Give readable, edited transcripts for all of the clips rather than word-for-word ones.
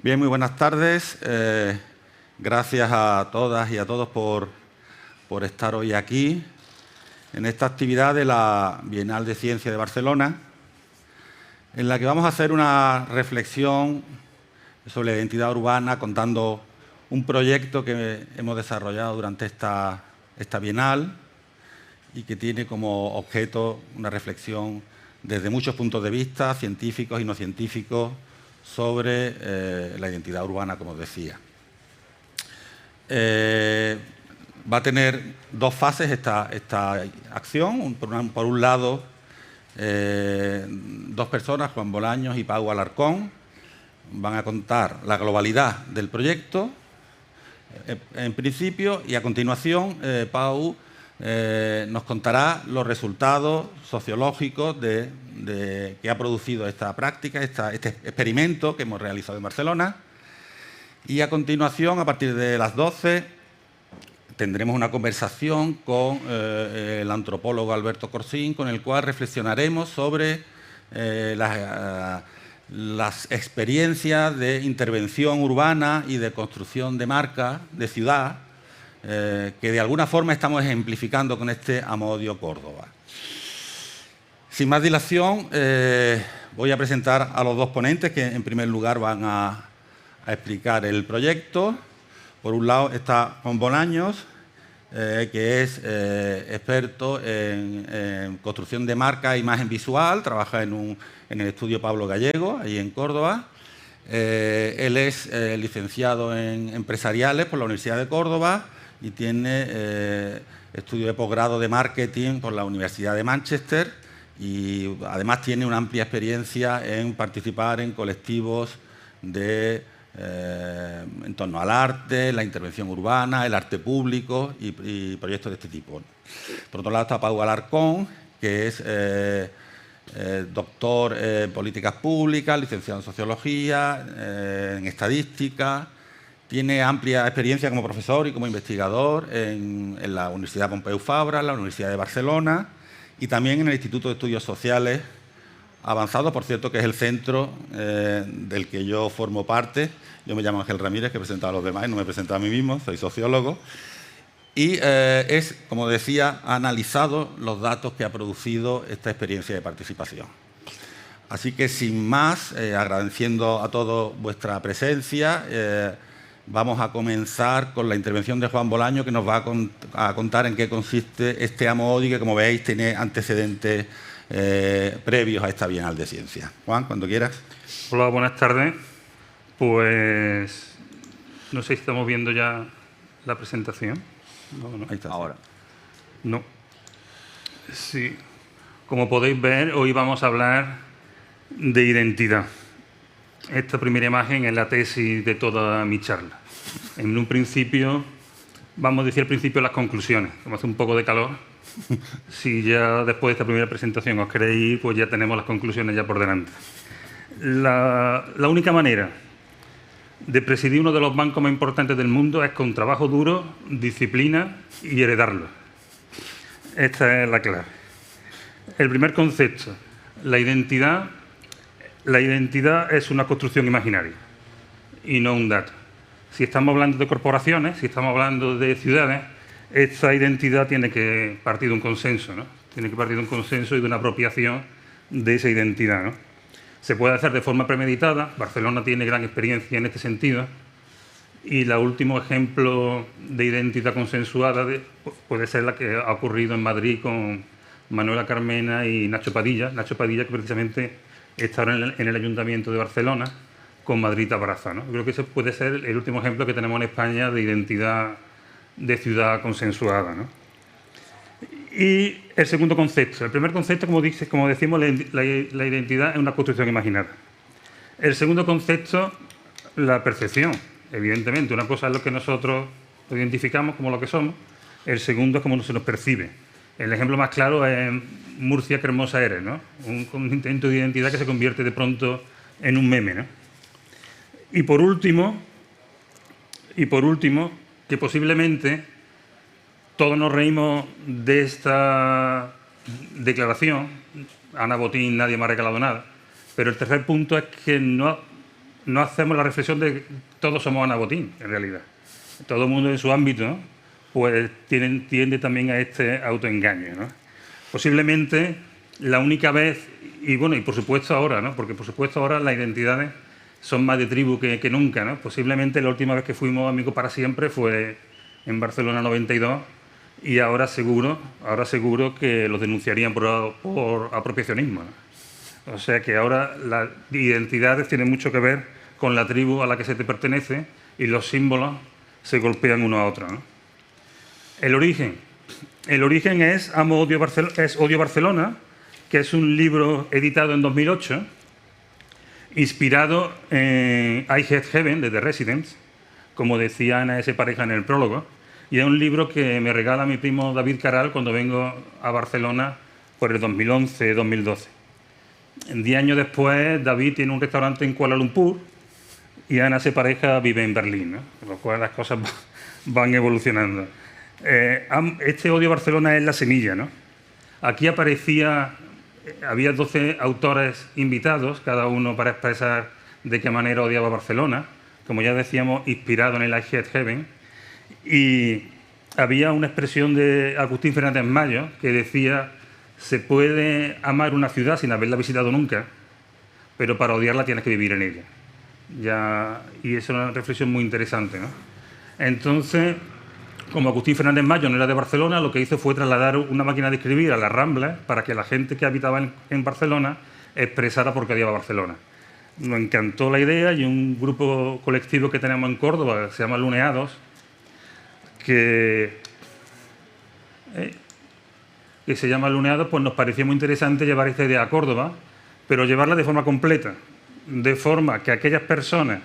Bien, muy buenas tardes. Gracias a todas y a todos por estar hoy aquí en esta actividad de la Bienal de Ciencia de Barcelona, en la que vamos a hacer una reflexión sobre la identidad urbana, contando un proyecto que hemos desarrollado durante esta Bienal y que tiene como objeto una reflexión desde muchos puntos de vista, científicos y no científicos, sobre la identidad urbana, como os decía. Va a tener dos fases esta acción. Por un lado, dos personas, Juan Bolaños y Pau Alarcón, van a contar la globalidad del proyecto, en principio, y a continuación Pau nos contará los resultados sociológicos que ha producido esta práctica, este experimento que hemos realizado en Barcelona. Y a continuación, a partir de las 12, tendremos una conversación con el antropólogo Alberto Corsín, con el cual reflexionaremos sobre las experiencias de intervención urbana y de construcción de marca, de ciudad, que de alguna forma estamos ejemplificando con este Amodio Córdoba. Sin más dilación, voy a presentar a los dos ponentes que en primer lugar van a explicar el proyecto. Por un lado está Juan Bolaños, que es experto en construcción de marca e imagen visual, trabaja en el estudio Pablo Gallego, ahí en Córdoba. Él es licenciado en empresariales por la Universidad de Córdoba y tiene estudio de posgrado de marketing por la Universidad de Manchester, y además tiene una amplia experiencia en participar en colectivos en torno al arte, la intervención urbana, el arte público y proyectos de este tipo. Por otro lado está Pau Alarcón, que es doctor en políticas públicas, licenciado en sociología, en estadística. Tiene amplia experiencia como profesor y como investigador en la Universidad Pompeu Fabra, en la Universidad de Barcelona y también en el Instituto de Estudios Sociales Avanzados, por cierto, que es el centro del que yo formo parte. Yo me llamo Ángel Ramírez, que he presentado a los demás y no me he presentado a mí mismo, soy sociólogo. Y como decía, ha analizado los datos que ha producido esta experiencia de participación. Así que, sin más, agradeciendo a todos vuestra presencia, vamos a comenzar con la intervención de Juan Bolaño, que nos va a contar en qué consiste este Amodi, que, como veis, tiene antecedentes previos a esta Bienal de Ciencia. Juan, cuando quieras. Hola, buenas tardes. Pues no sé si estamos viendo ya la presentación. No. Ahí está. Ahora. No. Sí. Como podéis ver, hoy vamos a hablar de identidad. Esta primera imagen es la tesis de toda mi charla. En un principio, vamos a decir al principio las conclusiones. Como hace un poco de calor, si ya después de esta primera presentación os queréis ir, pues ya tenemos las conclusiones ya por delante. La única manera de presidir uno de los bancos más importantes del mundo es con trabajo duro, disciplina y heredarlo. Esta es la clave. El primer concepto, la identidad. La identidad es una construcción imaginaria y no un dato. Si estamos hablando de corporaciones, si estamos hablando de ciudades, esta identidad tiene que partir de un consenso, ¿no? Tiene que partir de un consenso y de una apropiación de esa identidad, ¿no? Se puede hacer de forma premeditada. Barcelona tiene gran experiencia en este sentido. Y el último ejemplo de identidad consensuada puede ser la que ha ocurrido en Madrid con Manuela Carmena y Nacho Padilla. Nacho Padilla, que precisamente está en el Ayuntamiento de Barcelona con Madrid Tabraza, ¿no? Creo que ese puede ser el último ejemplo que tenemos en España de identidad de ciudad consensuada, ¿no? Y el segundo concepto. El primer concepto, como decimos, la identidad es una construcción imaginada. El segundo concepto, la percepción. Evidentemente, una cosa es lo que nosotros identificamos como lo que somos. El segundo es cómo se nos percibe. El ejemplo más claro es Murcia, qué hermosa eres, ¿no? Un intento de identidad que se convierte de pronto en un meme, ¿no? Y por último, que posiblemente todos nos reímos de esta declaración. Ana Botín, nadie me ha regalado nada. Pero el tercer punto es que no no hacemos la reflexión de que todos somos Ana Botín, en realidad. Todo el mundo en su ámbito, pues tiende también a este autoengaño, ¿no? Posiblemente la única vez, y bueno, y por supuesto ahora, ¿no? Porque por supuesto ahora las identidades son más de tribu que nunca, ¿no? Posiblemente la última vez que fuimos amigos para siempre fue en Barcelona 92 y ahora seguro que los denunciarían por apropiacionismo, ¿no? O sea que ahora las identidades tienen mucho que ver con la tribu a la que se te pertenece y los símbolos se golpean uno a otro, ¿no? El origen es Odio Barcelona, que es un libro editado en 2008, inspirado en I Hate Heaven de The Residents, como decía Ana S. Pareja en el prólogo, y es un libro que me regala mi primo David Caral cuando vengo a Barcelona por el 2011-2012. 10 años después, David tiene un restaurante en Kuala Lumpur y Ana S. Pareja vive en Berlín, ¿no? Con lo cual las cosas van evolucionando. Este Odio Barcelona es la semilla, ¿no? Aquí había 12 autores invitados, cada uno para expresar de qué manera odiaba Barcelona, como ya decíamos, inspirado en el I Hate Heaven. Y había una expresión de Agustín Fernández Mayo que decía: se puede amar una ciudad sin haberla visitado nunca, pero para odiarla tienes que vivir en ella. Y es una reflexión muy interesante, ¿no? Entonces, como Agustín Fernández Mayo no era de Barcelona, lo que hizo fue trasladar una máquina de escribir a las Ramblas para que la gente que habitaba en Barcelona expresara por qué odiaba Barcelona. Nos encantó la idea y un grupo colectivo que tenemos en Córdoba, que se llama Luneados, que se llama Luneados, pues nos pareció muy interesante llevar esta idea a Córdoba, pero llevarla de forma completa, de forma que aquellas personas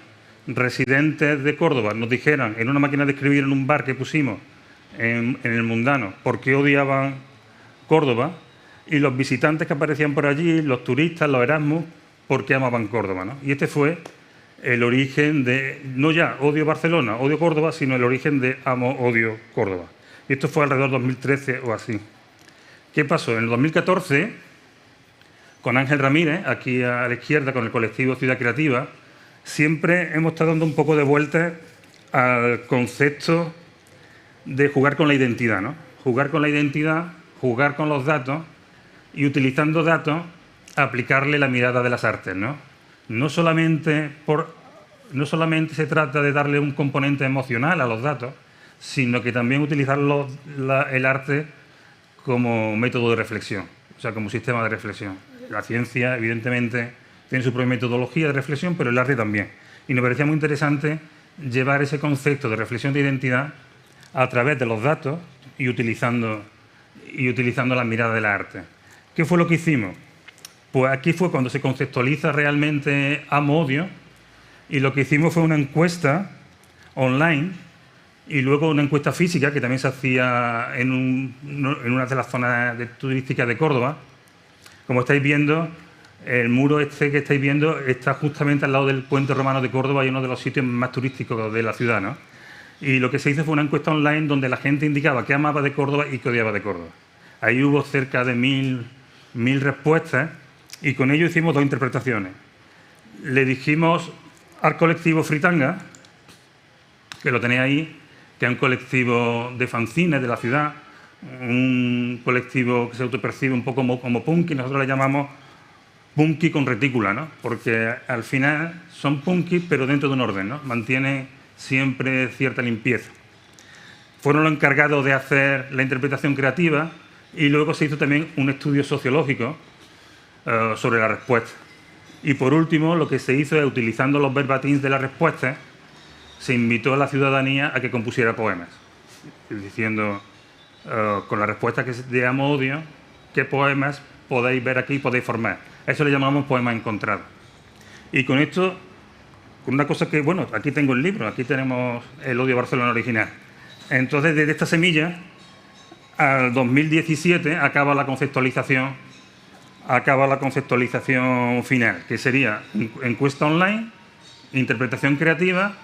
residentes de Córdoba nos dijeran en una máquina de escribir en un bar que pusimos en el Mundano por qué odiaban Córdoba, y los visitantes que aparecían por allí, los turistas, los Erasmus, por qué amaban Córdoba, ¿no? Y este fue el origen de, no ya odio Barcelona, odio Córdoba, sino el origen de odio Córdoba. Y esto fue alrededor de 2013 o así. ¿Qué pasó? En el 2014, con Ángel Ramírez, aquí a la izquierda, con el colectivo Ciudad Creativa, siempre hemos estado dando un poco de vuelta al concepto de jugar con la identidad, ¿no? Jugar con la identidad, jugar con los datos y, utilizando datos, aplicarle la mirada de las artes, ¿no? No solamente se trata de darle un componente emocional a los datos, sino que también utilizar el arte como método de reflexión, o sea, como sistema de reflexión. La ciencia, evidentemente, tiene su propia metodología de reflexión, pero el arte también. Y nos parecía muy interesante llevar ese concepto de reflexión de identidad a través de los datos y utilizando la mirada del arte. ¿Qué fue lo que hicimos? Pues aquí fue cuando se conceptualiza realmente amo-odio, y lo que hicimos fue una encuesta online y luego una encuesta física que también se hacía en una de las zonas turísticas de Córdoba. Como estáis viendo, el muro este que estáis viendo está justamente al lado del Puente Romano de Córdoba y uno de los sitios más turísticos de la ciudad, ¿no? Y lo que se hizo fue una encuesta online donde la gente indicaba qué amaba de Córdoba y qué odiaba de Córdoba. Ahí hubo cerca de 1000 respuestas y con ello hicimos 2 interpretaciones. Le dijimos al colectivo Fritanga, que lo tenéis ahí, que es un colectivo de fanzines de la ciudad, un colectivo que se autopercibe un poco como punky, nosotros le llamamos punky con retícula, ¿no? Porque al final son punky pero dentro de un orden, ¿no? Mantienen siempre cierta limpieza. Fueron los encargados de hacer la interpretación creativa y luego se hizo también un estudio sociológico sobre la respuesta. Y por último, lo que se hizo es, utilizando los verbatins de las respuestas, se invitó a la ciudadanía a que compusiera poemas, diciendo, con la respuesta que es de amo-odio, qué poemas podéis ver aquí y podéis formar. A eso le llamamos poemas encontrados. Y con esto, con una cosa que, bueno, aquí tengo el libro, aquí tenemos el Odio Barcelona original. Entonces, desde esta semilla, al 2017 acaba la conceptualización final, que sería encuesta online, interpretación creativa,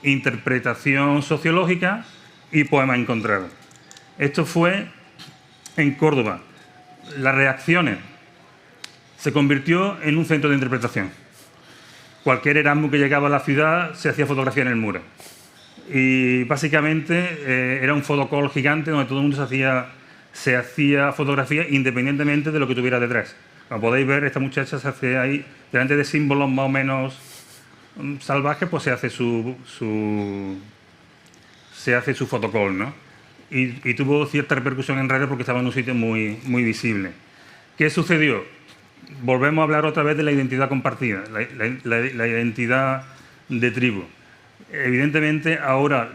interpretación sociológica y poema encontrado. Esto fue en Córdoba. Las reacciones se convirtió en un centro de interpretación. cualquier Erasmus que llegaba a la ciudad se hacía fotografía en el muro. Y básicamente era un fotocall gigante donde todo el mundo se hacía fotografía independientemente de lo que tuviera detrás. Como podéis ver, esta muchacha se hace ahí, delante de símbolos más o menos salvajes, pues se hace su fotocall, ¿no? Y tuvo cierta repercusión en redes porque estaba en un sitio muy, muy visible. ¿Qué sucedió? Volvemos a hablar otra vez de la identidad compartida, la identidad de tribu. Evidentemente, ahora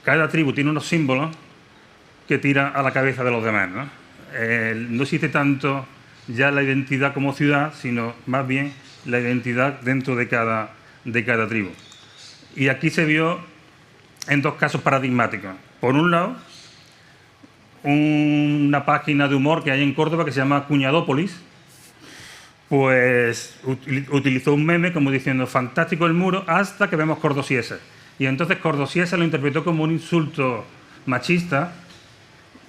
cada tribu tiene unos símbolos que tiran a la cabeza de los demás, ¿no? No existe tanto ya la identidad como ciudad, sino más bien la identidad dentro de cada tribu. Y aquí se vio en dos casos paradigmáticos. Por un lado, una página de humor que hay en Córdoba que se llama Cuñadópolis, pues utilizó un meme como diciendo fantástico el muro hasta que vemos Cordosiesa. Y entonces Cordosiesa lo interpretó como un insulto machista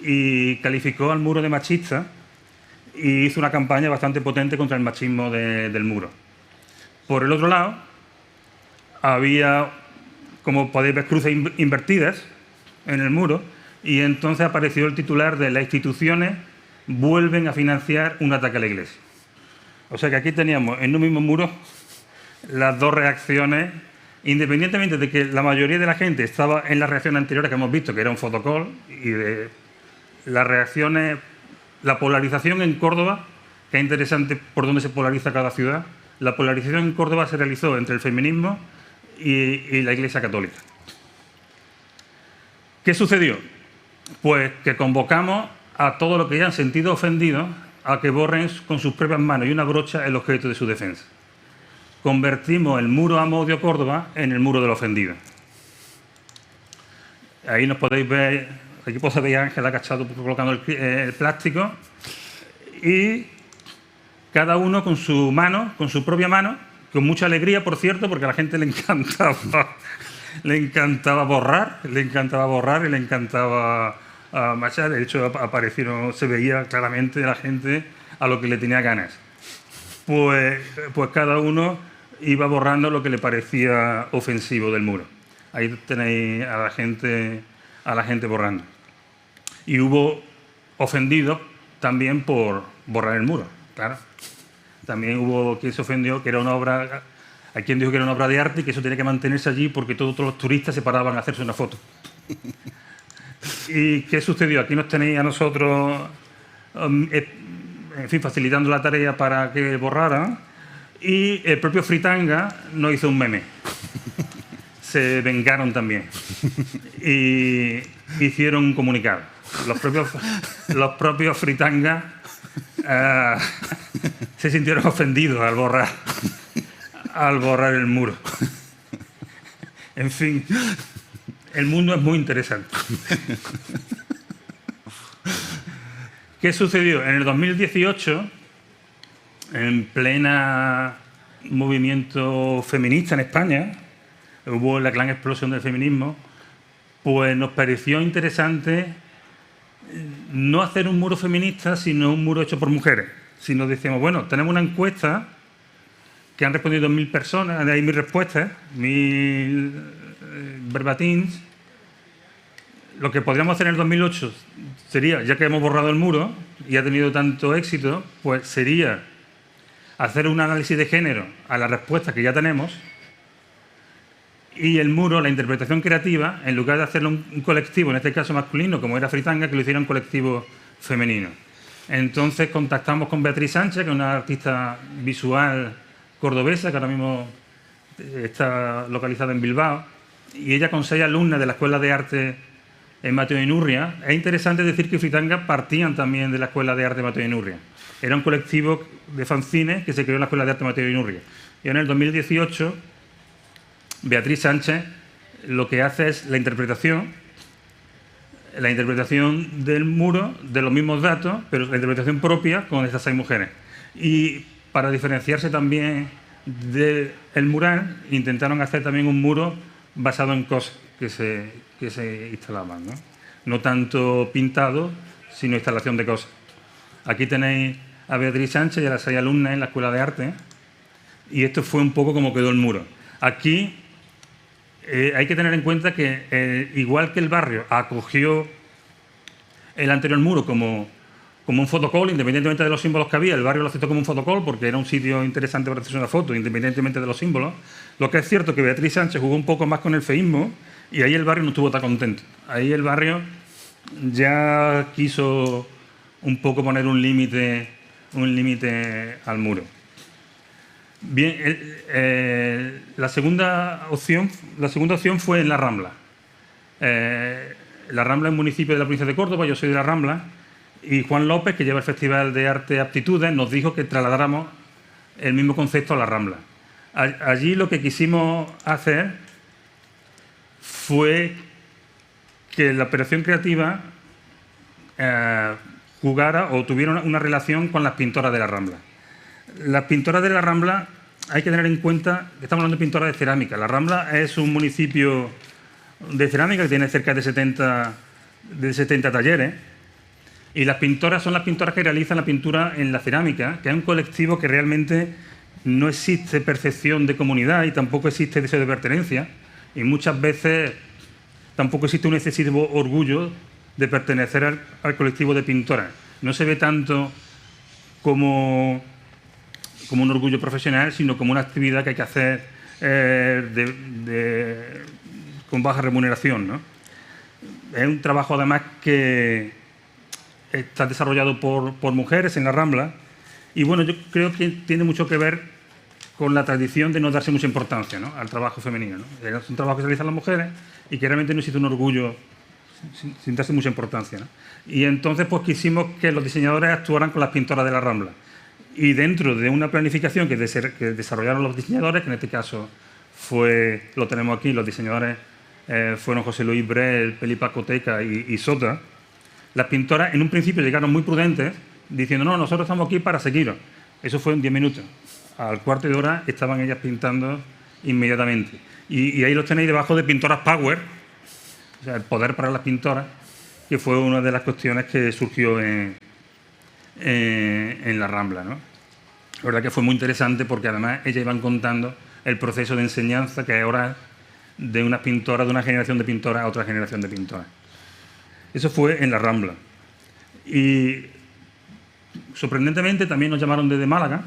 y calificó al muro de machista y hizo una campaña bastante potente contra el machismo del muro. Por el otro lado, había, como podéis ver, cruces invertidas en el muro y entonces apareció el titular de las instituciones vuelven a financiar un ataque a la Iglesia. O sea que aquí teníamos en un mismo muro las dos reacciones, independientemente de que la mayoría de la gente estaba en las reacciones anteriores que hemos visto, que era un fotocall, y de las reacciones, la polarización en Córdoba, que es interesante por dónde se polariza cada ciudad, la polarización en Córdoba se realizó entre el feminismo y la Iglesia Católica. ¿Qué sucedió? Pues que convocamos a todos los que hayan sentido ofendidos a que borren con sus propias manos y una brocha el objeto de su defensa. Convertimos el muro Amodio Córdoba en el muro del ofendido. Ahí nos podéis ver, aquí podéis ver a Ángel agachado colocando el plástico y cada uno con su mano, con su propia mano, con mucha alegría, por cierto, porque a la gente le encantaba borrar y le encantaba machar. De hecho, se veía claramente la gente a lo que le tenía ganas. Pues cada uno iba borrando lo que le parecía ofensivo del muro. Ahí tenéis a la gente borrando. Y hubo ofendidos también por borrar el muro, claro. También hubo quien se ofendió que era una obra, hay quien dijo que era una obra de arte y que eso tenía que mantenerse allí porque todos los turistas se paraban a hacerse una foto. ¿Y qué sucedió? Aquí nos tenéis a nosotros, en fin, facilitando la tarea para que borraran, y el propio Fritanga nos hizo un meme. Se vengaron también. Y hicieron un comunicado. Los propios Fritanga se sintieron ofendidos al borrar el muro. En fin, el mundo es muy interesante. ¿Qué sucedió? En el 2018, en plena movimiento feminista en España, hubo la gran explosión del feminismo, pues nos pareció interesante no hacer un muro feminista, sino un muro hecho por mujeres. Si nos decíamos, bueno, tenemos una encuesta que han respondido 1.000 personas, hay 1.000 respuestas, 1.000 verbatims. Lo que podríamos hacer en el 2008 sería, ya que hemos borrado el muro y ha tenido tanto éxito, pues sería hacer un análisis de género a las respuestas que ya tenemos y el muro, la interpretación creativa, en lugar de hacerlo un colectivo, en este caso masculino, como era Fritanga, que lo hiciera un colectivo femenino. Entonces contactamos con Beatriz Sánchez, que es una artista visual cordobesa, que ahora mismo está localizada en Bilbao, y ella con 6 alumnas de la Escuela de Arte en Mateo Inurria. Es interesante decir que Fritanga partían también de la Escuela de Arte de Mateo Inurria. Era un colectivo de fanzines que se creó en la Escuela de Arte de Mateo Inurria. Y en el 2018, Beatriz Sánchez lo que hace es la interpretación del muro, de los mismos datos, pero la interpretación propia con estas 6 mujeres. Y para diferenciarse también del mural, intentaron hacer también un muro basado en cosas que se instalaban, ¿no? No tanto pintado, sino instalación de cosas. Aquí tenéis a Beatriz Sánchez y a las 6 alumnas en la Escuela de Arte, y esto fue un poco como quedó el muro. Aquí hay que tener en cuenta que, igual que el barrio acogió el anterior muro como un fotocall, independientemente de los símbolos que había, el barrio lo aceptó como un fotocall porque era un sitio interesante para hacerse una foto, independientemente de los símbolos. Lo que es cierto es que Beatriz Sánchez jugó un poco más con el feísmo y ahí el barrio no estuvo tan contento. Ahí el barrio ya quiso un poco poner un límite al muro. Bien, la segunda opción fue en La Rambla. La Rambla es un municipio de la provincia de Córdoba, yo soy de La Rambla, y Juan López, que lleva el Festival de Arte Aptitudes, nos dijo que trasladáramos el mismo concepto a La Rambla. Allí lo que quisimos hacer fue que la operación creativa jugara o tuviera una relación con las pintoras de La Rambla. Las pintoras de La Rambla, hay que tener en cuenta que estamos hablando de pintoras de cerámica. La Rambla es un municipio de cerámica que tiene cerca de 70 talleres, y las pintoras son las pintoras que realizan la pintura en la cerámica, que es un colectivo que realmente no existe percepción de comunidad y tampoco existe deseo de pertenencia, y muchas veces tampoco existe un excesivo orgullo de pertenecer al colectivo de pintoras. No se ve tanto como un orgullo profesional, sino como una actividad que hay que hacer con baja remuneración, ¿no? Es un trabajo además que está desarrollado por mujeres en La Rambla, y bueno, yo creo que tiene mucho que ver con la tradición de no darse mucha importancia, ¿no?, al trabajo femenino, ¿no? Es un trabajo que se realizan las mujeres y que realmente no existe un orgullo sin darse mucha importancia, ¿no? Y entonces pues quisimos que los diseñadores actuaran con las pintoras de La Rambla. Y dentro de una planificación que desarrollaron los diseñadores, que en este caso lo tenemos aquí, los diseñadores fueron José Luis Brel, Felipe Acoteca y Sota, las pintoras en un principio llegaron muy prudentes, diciendo, no, nosotros estamos aquí para seguiros. Eso fue en 10 minutos. Al cuarto de hora estaban ellas pintando inmediatamente. Y ahí los tenéis debajo de Pintoras Power, o sea, el poder para las pintoras, que fue una de las cuestiones que surgió en La Rambla, ¿no? La verdad que fue muy interesante porque además ellas iban contando el proceso de enseñanza que es oral de unas pintoras, de una generación de pintoras a otra generación de pintoras. Eso fue en La Rambla. Y sorprendentemente también nos llamaron desde Málaga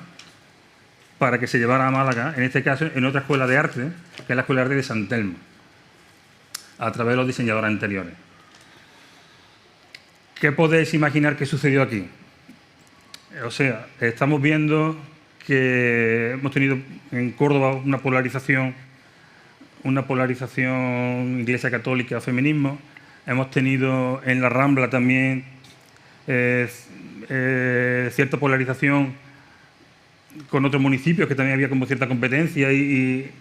para que se llevara a Málaga, en este caso en otra escuela de arte, que es la Escuela de Arte de San Telmo, a través de los diseñadores anteriores. ¿Qué podéis imaginar que sucedió aquí? O sea, estamos viendo que hemos tenido en Córdoba una polarización Iglesia Católica, feminismo. Hemos tenido en La Rambla también cierta polarización con otros municipios que también había como cierta competencia y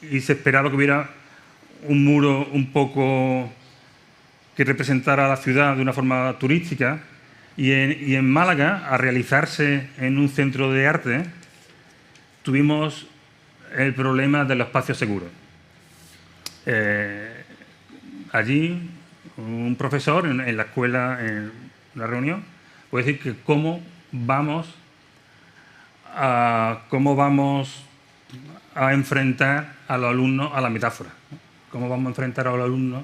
se esperaba que hubiera un muro un poco que representara a la ciudad de una forma turística. Y en Málaga, a realizarse en un centro de arte, tuvimos el problema de los espacios seguros. Allí, un profesor en la escuela, en una reunión, puede decir que cómo vamos a enfrentar a los alumnos a la metáfora, ¿no? Cómo vamos a enfrentar a los alumnos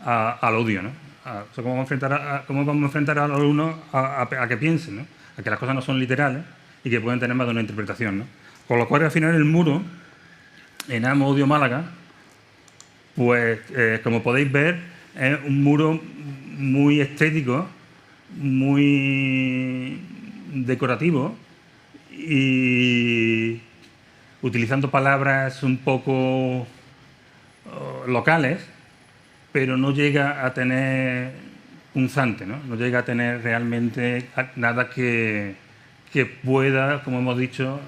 al odio, ¿no? O sea, cómo vamos a enfrentar a los alumnos a que piensen, ¿no?, a que las cosas no son literales y que pueden tener más de una interpretación, ¿no? Con lo cual, al final, el muro en Amo Odio Málaga, pues, como podéis ver, es un muro muy estético, muy decorativo y utilizando palabras un poco locales, pero no llega a tener punzante, ¿no? No llega a tener realmente nada que pueda, como hemos dicho,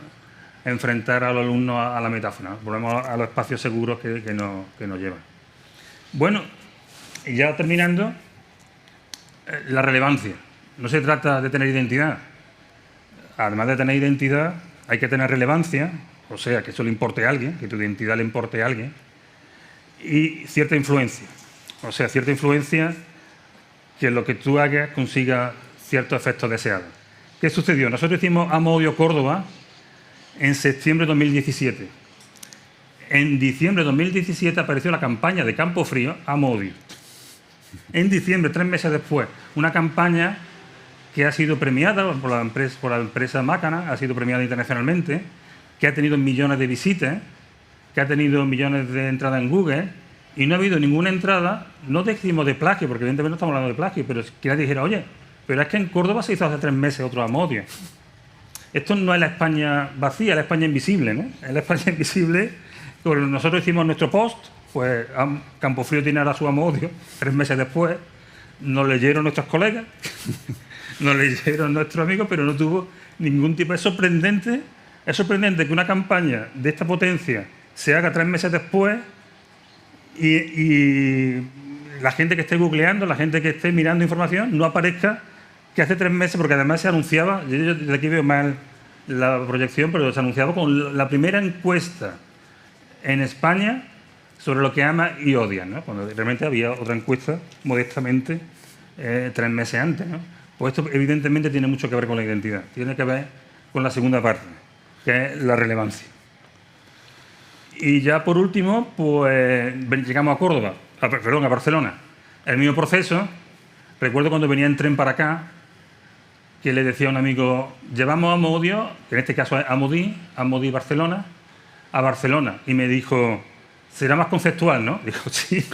enfrentar a los alumnos a la metáfora, ¿no? Volvemos a los espacios seguros que nos llevan. Bueno, y ya terminando, la relevancia. No se trata de tener identidad. Además de tener identidad, hay que tener relevancia, o sea, que eso le importe a alguien, que tu identidad le importe a alguien, y cierta influencia. O sea, cierta influencia que lo que tú hagas consiga ciertos efectos deseados. ¿Qué sucedió? Nosotros hicimos Amo Odio Córdoba en septiembre de 2017. En diciembre de 2017 apareció la campaña de Campofrío, Amo-Odio. En diciembre, 3 meses después, una campaña que ha sido premiada por la empresa Mácana, ha sido premiada internacionalmente, que ha tenido millones de visitas, que ha tenido millones de entradas en Google, y no ha habido ninguna entrada, no decimos de plagio, porque evidentemente no estamos hablando de plagio, pero que nadie dijera, oye, pero es que en Córdoba se hizo hace 3 meses otro Amo-Odio. Esto no es la España vacía, es la España invisible, ¿no? Es la España invisible. Cuando nosotros hicimos nuestro post, pues Campofrío tiene ahora su Amo-Odio, 3 meses después, nos leyeron nuestros colegas, nos leyeron nuestros amigos, pero no tuvo ningún tipo. Es sorprendente que una campaña de esta potencia se haga 3 meses después y la gente que esté googleando, la gente que esté mirando información, no aparezca que hace 3 meses, porque además se anunciaba, yo de aquí veo mal la proyección, pero se anunciaba con la primera encuesta en España sobre lo que ama y odia, ¿no? Cuando realmente había otra encuesta, modestamente, 3 meses antes, ¿no? Pues esto evidentemente tiene mucho que ver con la identidad, tiene que ver con la segunda parte, que es la relevancia. Y ya por último, pues llegamos a Córdoba, a Barcelona. El mismo proceso, recuerdo cuando venía en tren para acá, que le decía a un amigo, llevamos Amo-Odio, que en este caso es Amo-Di Barcelona, a Barcelona. Y me dijo, será más conceptual, ¿no? Dijo, sí,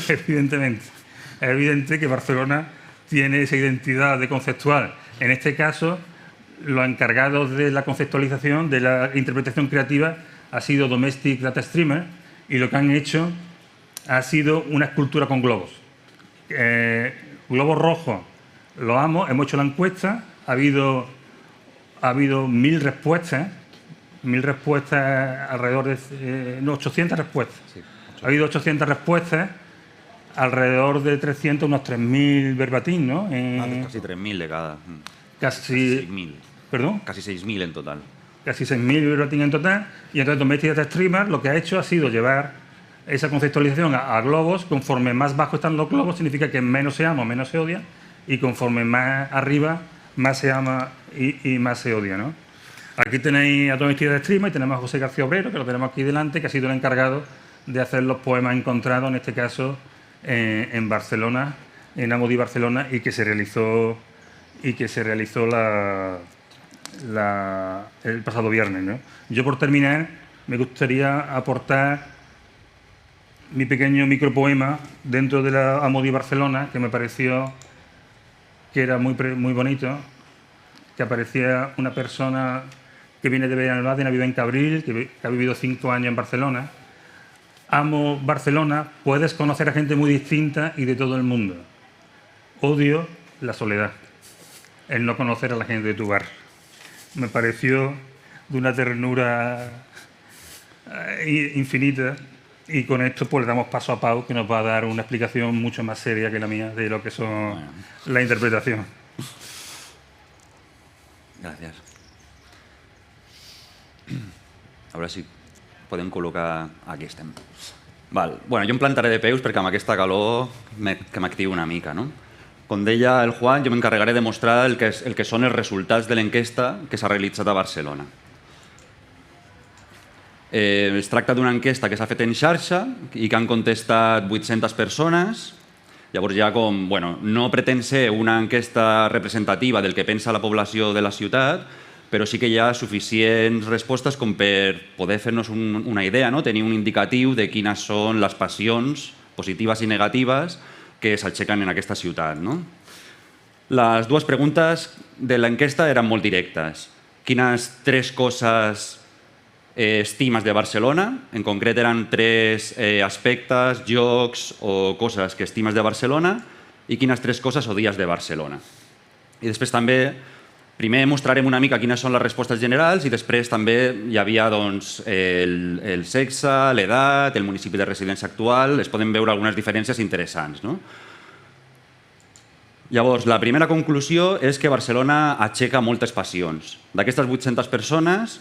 evidentemente. Es evidente que Barcelona tiene esa identidad de conceptual. En este caso, los encargados de la conceptualización, de la interpretación creativa, ha sido Domestic Data Streamer, y lo que han hecho ha sido una escultura con globos. Globos rojos, lo amo, hemos hecho la encuesta, ha habido 1000 respuestas, 1000 respuestas, alrededor de 800 respuestas. Sí, ha habido 800 respuestas, alrededor de 300, unos 3000 verbatim, ¿no? Casi 3000 de cada. Casi 6000. ¿Perdón? Casi 6000 en total. Casi 6000 verbatim en total. Y entonces Domestic Data Streamer lo que ha hecho ha sido llevar esa conceptualización a globos. Conforme más bajo están los globos, significa que menos se ama o menos se odia. Y conforme más arriba, más se ama y más se odia, ¿no? Aquí tenéis a Domestic Data Streamer y tenemos a José García Obrero, que lo tenemos aquí delante, que ha sido el encargado de hacer los poemas encontrados, en este caso en Barcelona, en Amo-Di Barcelona, y que se realizó el pasado viernes, ¿no? Yo, por terminar, me gustaría aportar mi pequeño micropoema dentro de la Amo-Di Barcelona, que me pareció que era muy bonito, que aparecía una persona que viene de Benalmádena, vive en Cabril, que ha vivido 5 años en Barcelona. Amo Barcelona, puedes conocer a gente muy distinta y de todo el mundo. Odio la soledad, el no conocer a la gente de tu bar. Me pareció de una ternura infinita, y con esto pues le damos paso a Pau, que nos va a dar una explicación mucho más seria que la mía de lo que son la interpretación. Gràcies. A veure si podem col·locar... Aquí estem. Val. Bueno, jo em plantaré de peus perquè amb aquesta calor que m'activi una mica, no? Com deia el Juan, jo m'encarregaré de mostrar el que són els resultats de l'enquesta que s'ha realitzat a Barcelona. Es tracta d'una enquesta que s'ha fet en xarxa i que han contestat 800 persones. Llavors ja com, bueno, no pretén ser una enquesta representativa del que pensa la població de la ciutat, però sí que hi ha suficients respostes com per poder fer-nos una idea, no? Tenir un indicatiu de quines són les passions positives i negatives que s'aixequen en aquesta ciutat, no? Les dues preguntes de l'enquesta eren molt directes. Quines 3 coses estimes de Barcelona? En concret eren 3 aspectes, llocs o coses que estimes de Barcelona, i quines 3 coses odies de Barcelona. I després també, primer mostrarem una mica quines són les respostes generals i després també hi havia doncs, el sexe, l'edat, el municipi de residència actual. Es poden veure algunes diferències interessants, no? Llavors, la primera conclusió és que Barcelona aixeca moltes passions. D'aquestes 800 persones,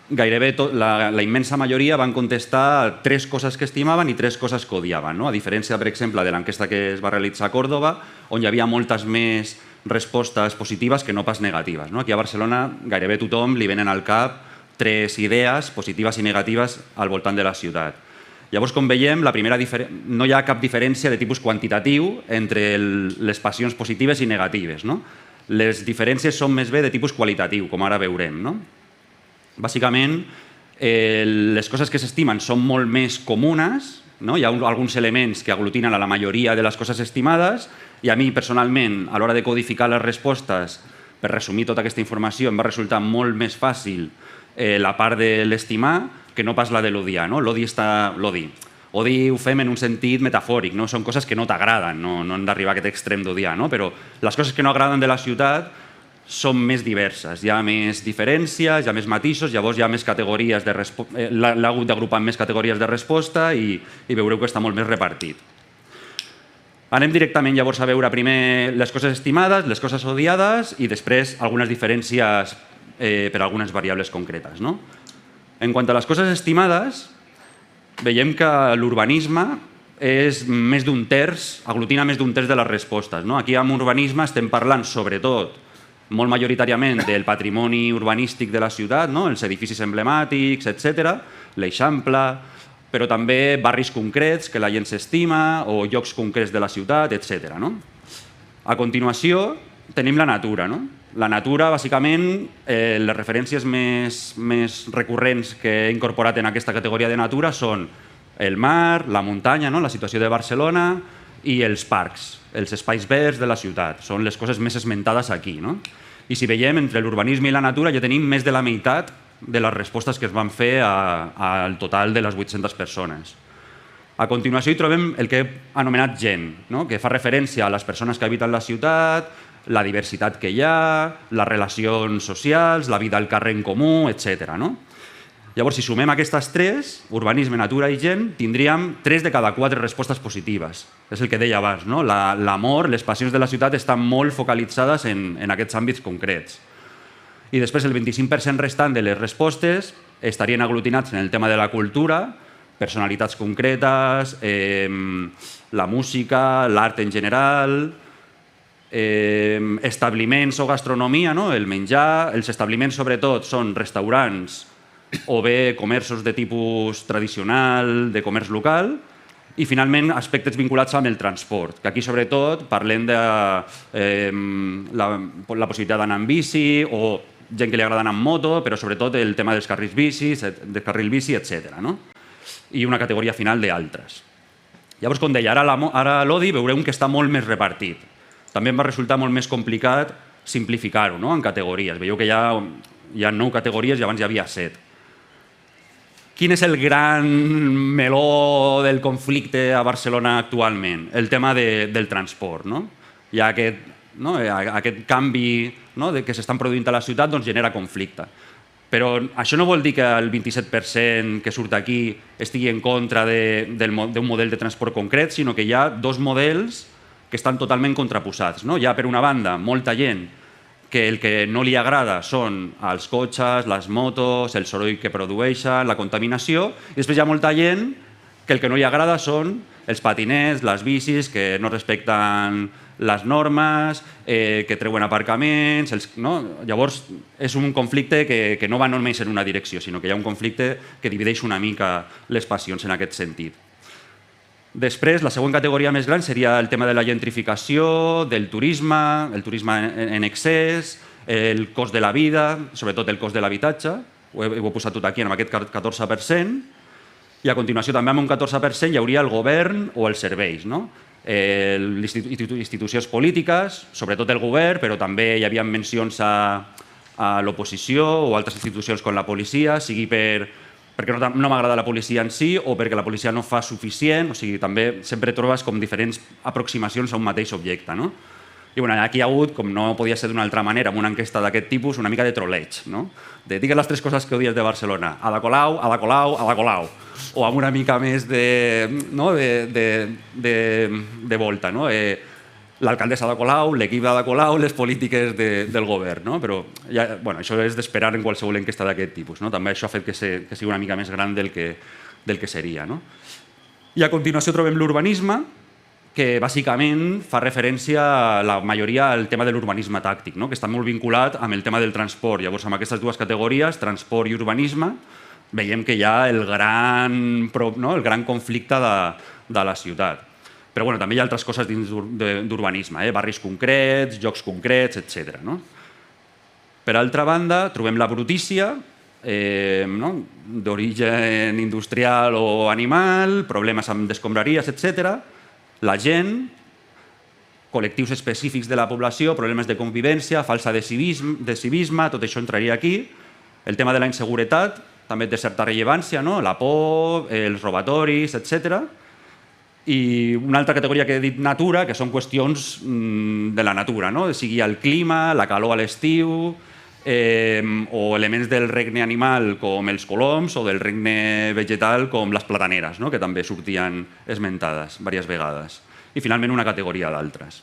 gairebé la immensa majoria van contestar 3 coses que estimaven i 3 coses que odiaven, no? A diferència, per exemple, de l'enquesta que es va realitzar a Còrdova, on hi havia moltes més respostes positives que no pas negatives, no? Aquí a Barcelona gairebé tothom li venen al cap tres idees positives i negatives al voltant de la ciutat. Llavors, com veiem, no hi ha cap diferència de tipus quantitatiu entre les passions positives i negatives. No? Les diferències són més bé de tipus qualitatiu, com ara veurem. No? Bàsicament, les coses que s'estimen són molt més comunes, no? Hi ha alguns elements que aglutinen a la majoria de les coses estimades i a mi, personalment, a l'hora de codificar les respostes, per resumir tota aquesta informació, em va resultar molt més fàcil la part de l'estimar que no pas la de l'odiar. No? L'odi ho fem en un sentit metafòric, no? Són coses que no t'agraden, no hem d'arribar a aquest extrem d'odiar, no? Però les coses que no agraden de la ciutat són més diverses, hi ha més diferències, hi ha més matisos, llavors hi ha més categories l'ha hagut d'agrupar en més categories de resposta i veureu que està molt més repartit. Anem directament llavors a veure primer les coses estimades, les coses odiades i després algunes diferències per a algunes variables concretes. No? En quant a les coses estimades, veiem que l'urbanisme és més d'un terç, aglutina més d'un terç de les respostes. No? Aquí amb urbanisme estem parlant sobretot molt majoritàriament del patrimoni urbanístic de la ciutat, no? Els edificis emblemàtics, etc., l'Eixample, però també barris concrets que la gent s'estima o llocs concrets de la ciutat, etc. No? A continuació tenim la natura. No? La natura, bàsicament, les referències més recurrents que he incorporat en aquesta categoria de natura són el mar, la muntanya, no? La situació de Barcelona i els parcs, els espais verds de la ciutat. Són les coses més esmentades aquí. No? I si veiem, entre l'urbanisme i la natura ja tenim més de la meitat de les respostes que es van fer al total de les 800 persones. A continuació hi trobem el que he anomenat gent, no? Que fa referència a les persones que habiten la ciutat, la diversitat que hi ha, les relacions socials, la vida al carrer en comú, etc. No? Llavors, si sumem aquestes tres, urbanisme, natura i gent, tindríem 3 de cada 4 respostes positives. És el que deia abans, no? L'amor, les passions de la ciutat estan molt focalitzades en aquests àmbits concrets. I després el 25% restant de les respostes estarien aglutinats en el tema de la cultura, personalitats concretes, la música, l'art en general, establiments o gastronomia, no? El menjar. Els establiments, sobretot, són restaurants o bé comerços de tipus tradicional, de comerç local, i finalment aspectes vinculats amb el transport, que aquí sobretot parlem de la possibilitat d'anar en bici o gent que li agrada anar en moto, però sobretot el tema dels carrils bici, del carril bici, etc. No? I una categoria final d'altres. Llavors, com deia, ara l'odi veurem que està molt més repartit. També em va resultar molt més complicat simplificar-ho, no? En categories. Veieu que hi ha 9 categories i abans hi havia 7. Quin és el gran meló del conflicte a Barcelona actualment? El tema del transport. No? Hi ha aquest canvi, no? Que s'estan produint a la ciutat, doncs genera conflicte. Però això no vol dir que el 27% que surt aquí estigui en contra d'un model de transport concret, sinó que hi ha 2 models que estan totalment contraposats. No? Hi ha, per una banda, molta gent que el que no li agrada són els cotxes, les motos, el soroll que produeixen, la contaminació, i després hi ha molta gent que el que no li agrada són els patinets, les bicis, que no respecten les normes, que treuen aparcaments... No? Llavors, és un conflicte que no va només en una direcció, sinó que hi ha un conflicte que divideix una mica les passions en aquest sentit. Després, la següent categoria més gran seria el tema de la gentrificació, del turisme, el turisme en excés, el cost de la vida, sobretot el cost de l'habitatge, ho he posat tot aquí en aquest 14%, i a continuació també amb un 14% hi hauria el govern o els serveis, no? Les institucions polítiques, sobretot el govern, però també hi havia mencions a l'oposició o altres institucions com la policia, sigui perquè no m'agrada la policia en si o perquè la policia no fa suficient, o sigui, també sempre trobes com diferents aproximacions a un mateix objecte, no? I aquí hi ha hagut, com no podia ser d'una altra manera, amb una enquesta d'aquest tipus, una mica de troleig, no? Digues les 3 coses que odies de Barcelona. Ada Colau, Ada Colau, Ada Colau. O amb una mica més de volta, no? L'alcaldessa Ada Colau, l'equip d'Ada Colau, les polítiques del govern, no? Però això és d'esperar en qualsevol enquesta d'aquest tipus, no? També això ha fet que sigui una mica més gran del que seria, no? I a continuació trobem l'urbanisme, que bàsicament fa referència la majoria al tema de l'urbanisme tàctic, no? Que està molt vinculat amb el tema del transport. Llavors, amb aquestes dues categories, transport i urbanisme, veiem que hi ha el gran conflicte de la ciutat. Però bueno, també hi ha altres coses dins d'urbanisme, barris concrets, llocs concrets, etc. No? Per altra banda, trobem la brutícia, d'origen industrial o animal, problemes amb escombraries, etc. La gent, col·lectius específics de la població, problemes de convivència, falsa de civisme, tot això entraria aquí. El tema de la inseguretat també té certa rellevància, no? La por, els robatoris, etc. I una altra categoria que he dit natura, que són qüestions de la natura, no? Sigui el clima, la calor a l'estiu, o elements del regne animal com els coloms o del regne vegetal com les plataneres, no? Que també sortien esmentades diverses vegades. I finalment una categoria d'altres.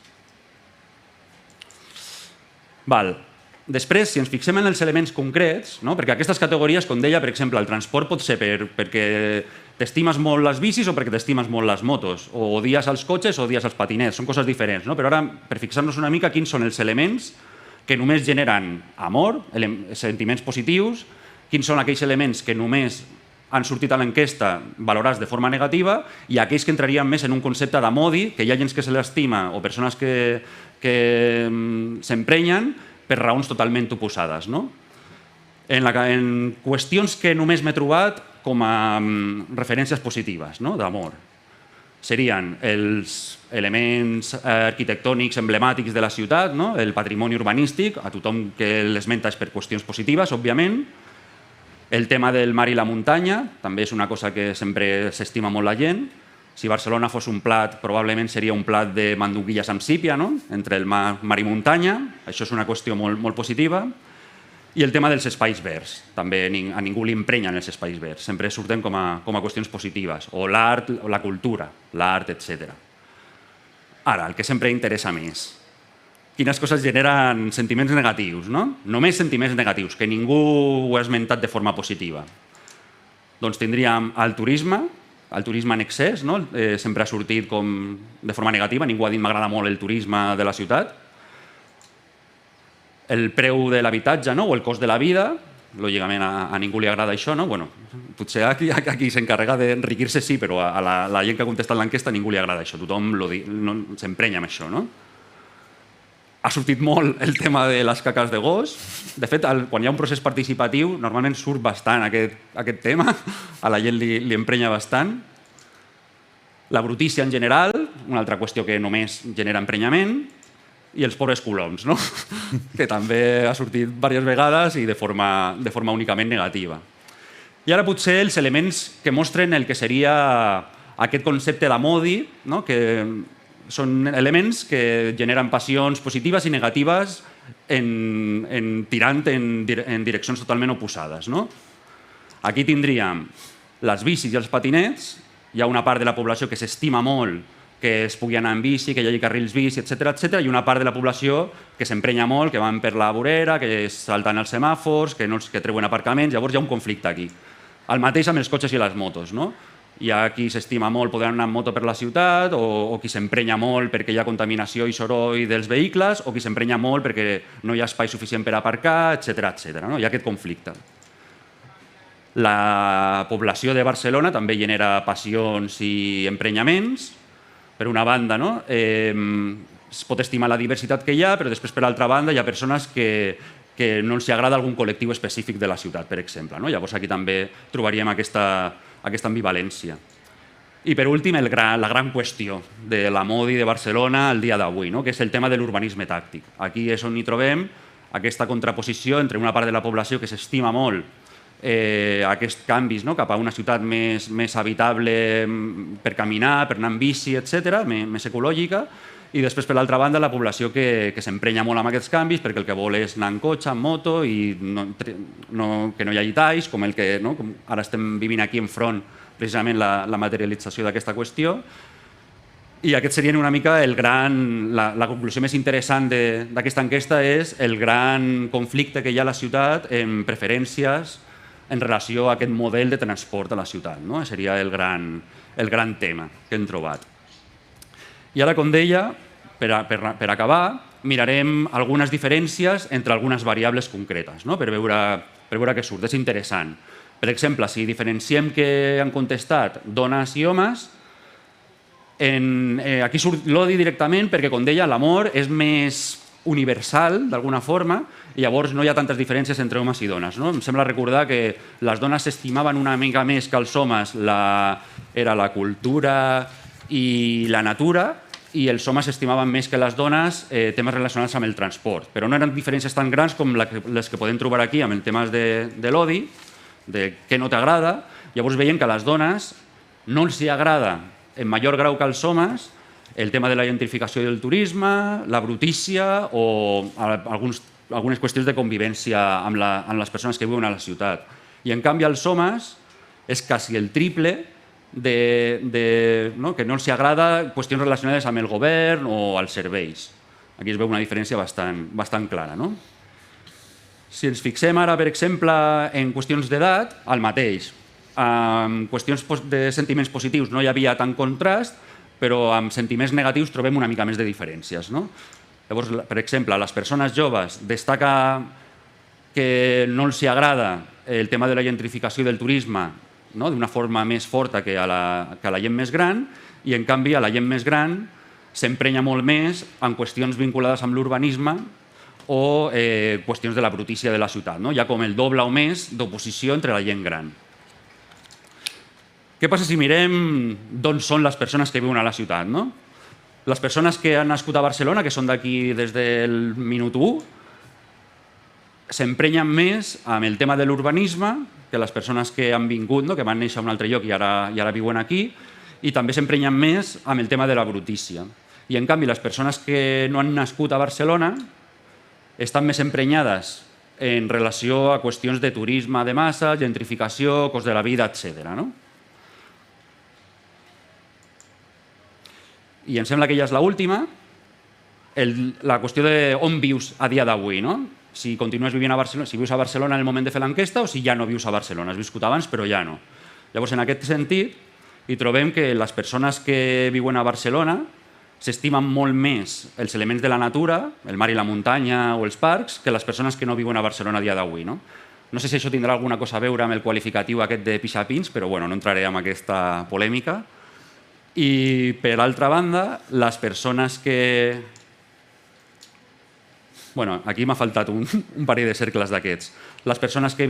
Després, si ens fixem en els elements concrets, no? Perquè aquestes categories, com deia, per exemple, el transport pot ser perquè t'estimes molt les bicis o perquè t'estimes molt les motos, o odies els cotxes o odies els patinets, són coses diferents, no? Però ara, per fixar-nos una mica, quins són els elements que només generen amor, sentiments positius, quins són aquells elements que només han sortit a l'enquesta valorats de forma negativa i aquells que entrarien més en un concepte d'amodi, que hi ha gent que se l'estima o persones que s'emprenyen per raons totalment oposades. No? En qüestions que només m'he trobat com a referències positives, no? D'amor. Serien els elements arquitectònics emblemàtics de la ciutat, no? El patrimoni urbanístic, a tothom que l'esmenta és per qüestions positives, òbviament. El tema del mar i la muntanya, també és una cosa que sempre s'estima molt la gent. Si Barcelona fos un plat, probablement seria un plat de mandonguilles amb sípia, no? Entre el mar i muntanya, això és una qüestió molt positiva. I el tema dels espais verds, també a ningú li emprenyen els espais verds, sempre surten com a qüestions positives, o l'art, la cultura, l'art, etc. Ara, el que sempre interessa més, quines coses generen sentiments negatius, no? Només sentiments negatius, que ningú ho ha esmentat de forma positiva. Doncs tindríem el turisme en excés, no? Sempre ha sortit com de forma negativa, ningú ha dit m'agrada molt el turisme de la ciutat. El preu de l'habitatge, no? O el cost de la vida, lògicament a ningú li agrada això, no? Bueno, potser aquí s'encarrega d'enriquir-se sí, però a la gent que ha contestat l'enquesta a ningú li agrada això, tothom s'emprenya amb això, no? Ha sortit molt el tema de les caques de gos. De fet, quan hi ha un procés participatiu, normalment surt bastant aquest tema, a la gent li emprenya bastant. La brutícia en general, una altra qüestió que només genera emprenyament, i els pobres coloms, no? Que també ha sortit diverses vegades i de forma únicament negativa. I ara potser els elements que mostren el que seria aquest concepte d'amodi, no? Que són elements que generen passions positives i negatives tirant en direccions totalment oposades. No? Aquí tindríem les bicis i els patinets, hi ha una part de la població que s'estima molt que es pugui anar en bici, que hi hagi carrils bici, etc., i una part de la població que s'emprenya molt, que van per la vorera, que salten els semàfors, que treuen aparcaments, llavors hi ha un conflicte aquí. El mateix amb els cotxes i les motos, no? Hi ha qui s'estima molt poder anar en moto per la ciutat, o qui s'emprenya molt perquè hi ha contaminació i soroll dels vehicles, o qui s'emprenya molt perquè no hi ha espai suficient per aparcar, etc. No? Hi ha aquest conflicte. La població de Barcelona també genera passions i emprenyaments. Per una banda, no? Es pot estimar la diversitat que hi ha, però després, per altra banda, hi ha persones que no els agrada algun col·lectiu específic de la ciutat, per exemple. No? Llavors aquí també trobaríem aquesta ambivalència. I per últim, la gran qüestió de la modi de Barcelona al dia d'avui, no? Que és el tema de l'urbanisme tàctic. Aquí és on hi trobem aquesta contraposició entre una part de la població que s'estima molt aquests canvis, no? Cap a una ciutat més habitable per caminar, per anar en bici, etc., més ecològica, i després, per l'altra banda, la població que s'emprenya molt amb aquests canvis perquè el que vol és anar en cotxe, en moto, i que no hi hagi talls, com el que ara estem vivint aquí enfront, precisament la materialització d'aquesta qüestió. I aquest seria una mica la conclusió més interessant d'aquesta enquesta, és el gran conflicte que hi ha a la ciutat en preferències en relació a aquest model de transport a la ciutat. No? Seria el gran tema que hem trobat. I ara, com deia, per acabar, mirarem algunes diferències entre algunes variables concretes, no? per veure què surt. És interessant. Per exemple, si diferenciem que han contestat dones i homes, aquí surt l'odi directament perquè, com deia, l'amor és més universal, d'alguna forma, i llavors no hi ha tantes diferències entre homes i dones. No? Em sembla recordar que les dones s'estimaven una mica més que els homes era la cultura i la natura, i els homes s'estimaven més que les dones temes relacionats amb el transport. Però no eren diferències tan grans com les que podem trobar aquí amb el tema de l'odi, de què no t'agrada. Llavors veiem que a les dones no els hi agrada en major grau que als homes el tema de la gentrificació del turisme, la brutícia o algunes qüestions de convivència amb les persones que viuen a la ciutat. I en canvi als homes és quasi el triple que no els agrada qüestions relacionades amb el govern o els serveis. Aquí es veu una diferència bastant clara. No? Si ens fixem ara, per exemple, en qüestions d'edat, el mateix. En qüestions de sentiments positius no hi havia tant contrast, però amb sentiments negatius trobem una mica més de diferències. No? Llavors, per exemple, a les persones joves destaca que no els agrada el tema de la gentrificació del turisme d'una forma més forta que a la gent més gran, i en canvi a la gent més gran s'emprenya molt més en qüestions vinculades amb l'urbanisme o qüestions de la brutícia de la ciutat. Hi ha com el doble o més d'oposició entre la gent gran. Què passa si mirem d'on són les persones que viuen a la ciutat? Les persones que han nascut a Barcelona, que són d'aquí des del minut 1, s'emprenyen més amb el tema de l'urbanisme que les persones que han vingut, que van néixer a un altre lloc i ara viuen aquí, i també s'emprenyen més amb el tema de la brutícia. I en canvi les persones que no han nascut a Barcelona estan més emprenyades en relació a qüestions de turisme de massa, gentrificació, cost de la vida, etc. I em sembla que ja és l'última, la qüestió d'on vius a dia d'avui. Si continues vivint a Barcelona, si vius a Barcelona en el moment de fer l'enquesta o si ja no vius a Barcelona. Has viscut abans però ja no. Llavors, en aquest sentit, hi trobem que les persones que viuen a Barcelona s'estimen molt més els elements de la natura, el mar i la muntanya o els parcs, que les persones que no viuen a Barcelona a dia d'avui. No sé si això tindrà alguna cosa a veure amb el qualificatiu aquest de pixapins, però no entraré en aquesta polèmica. I, per altra banda, les persones que... Aquí m'ha faltat un parell de cercles d'aquests. Les persones que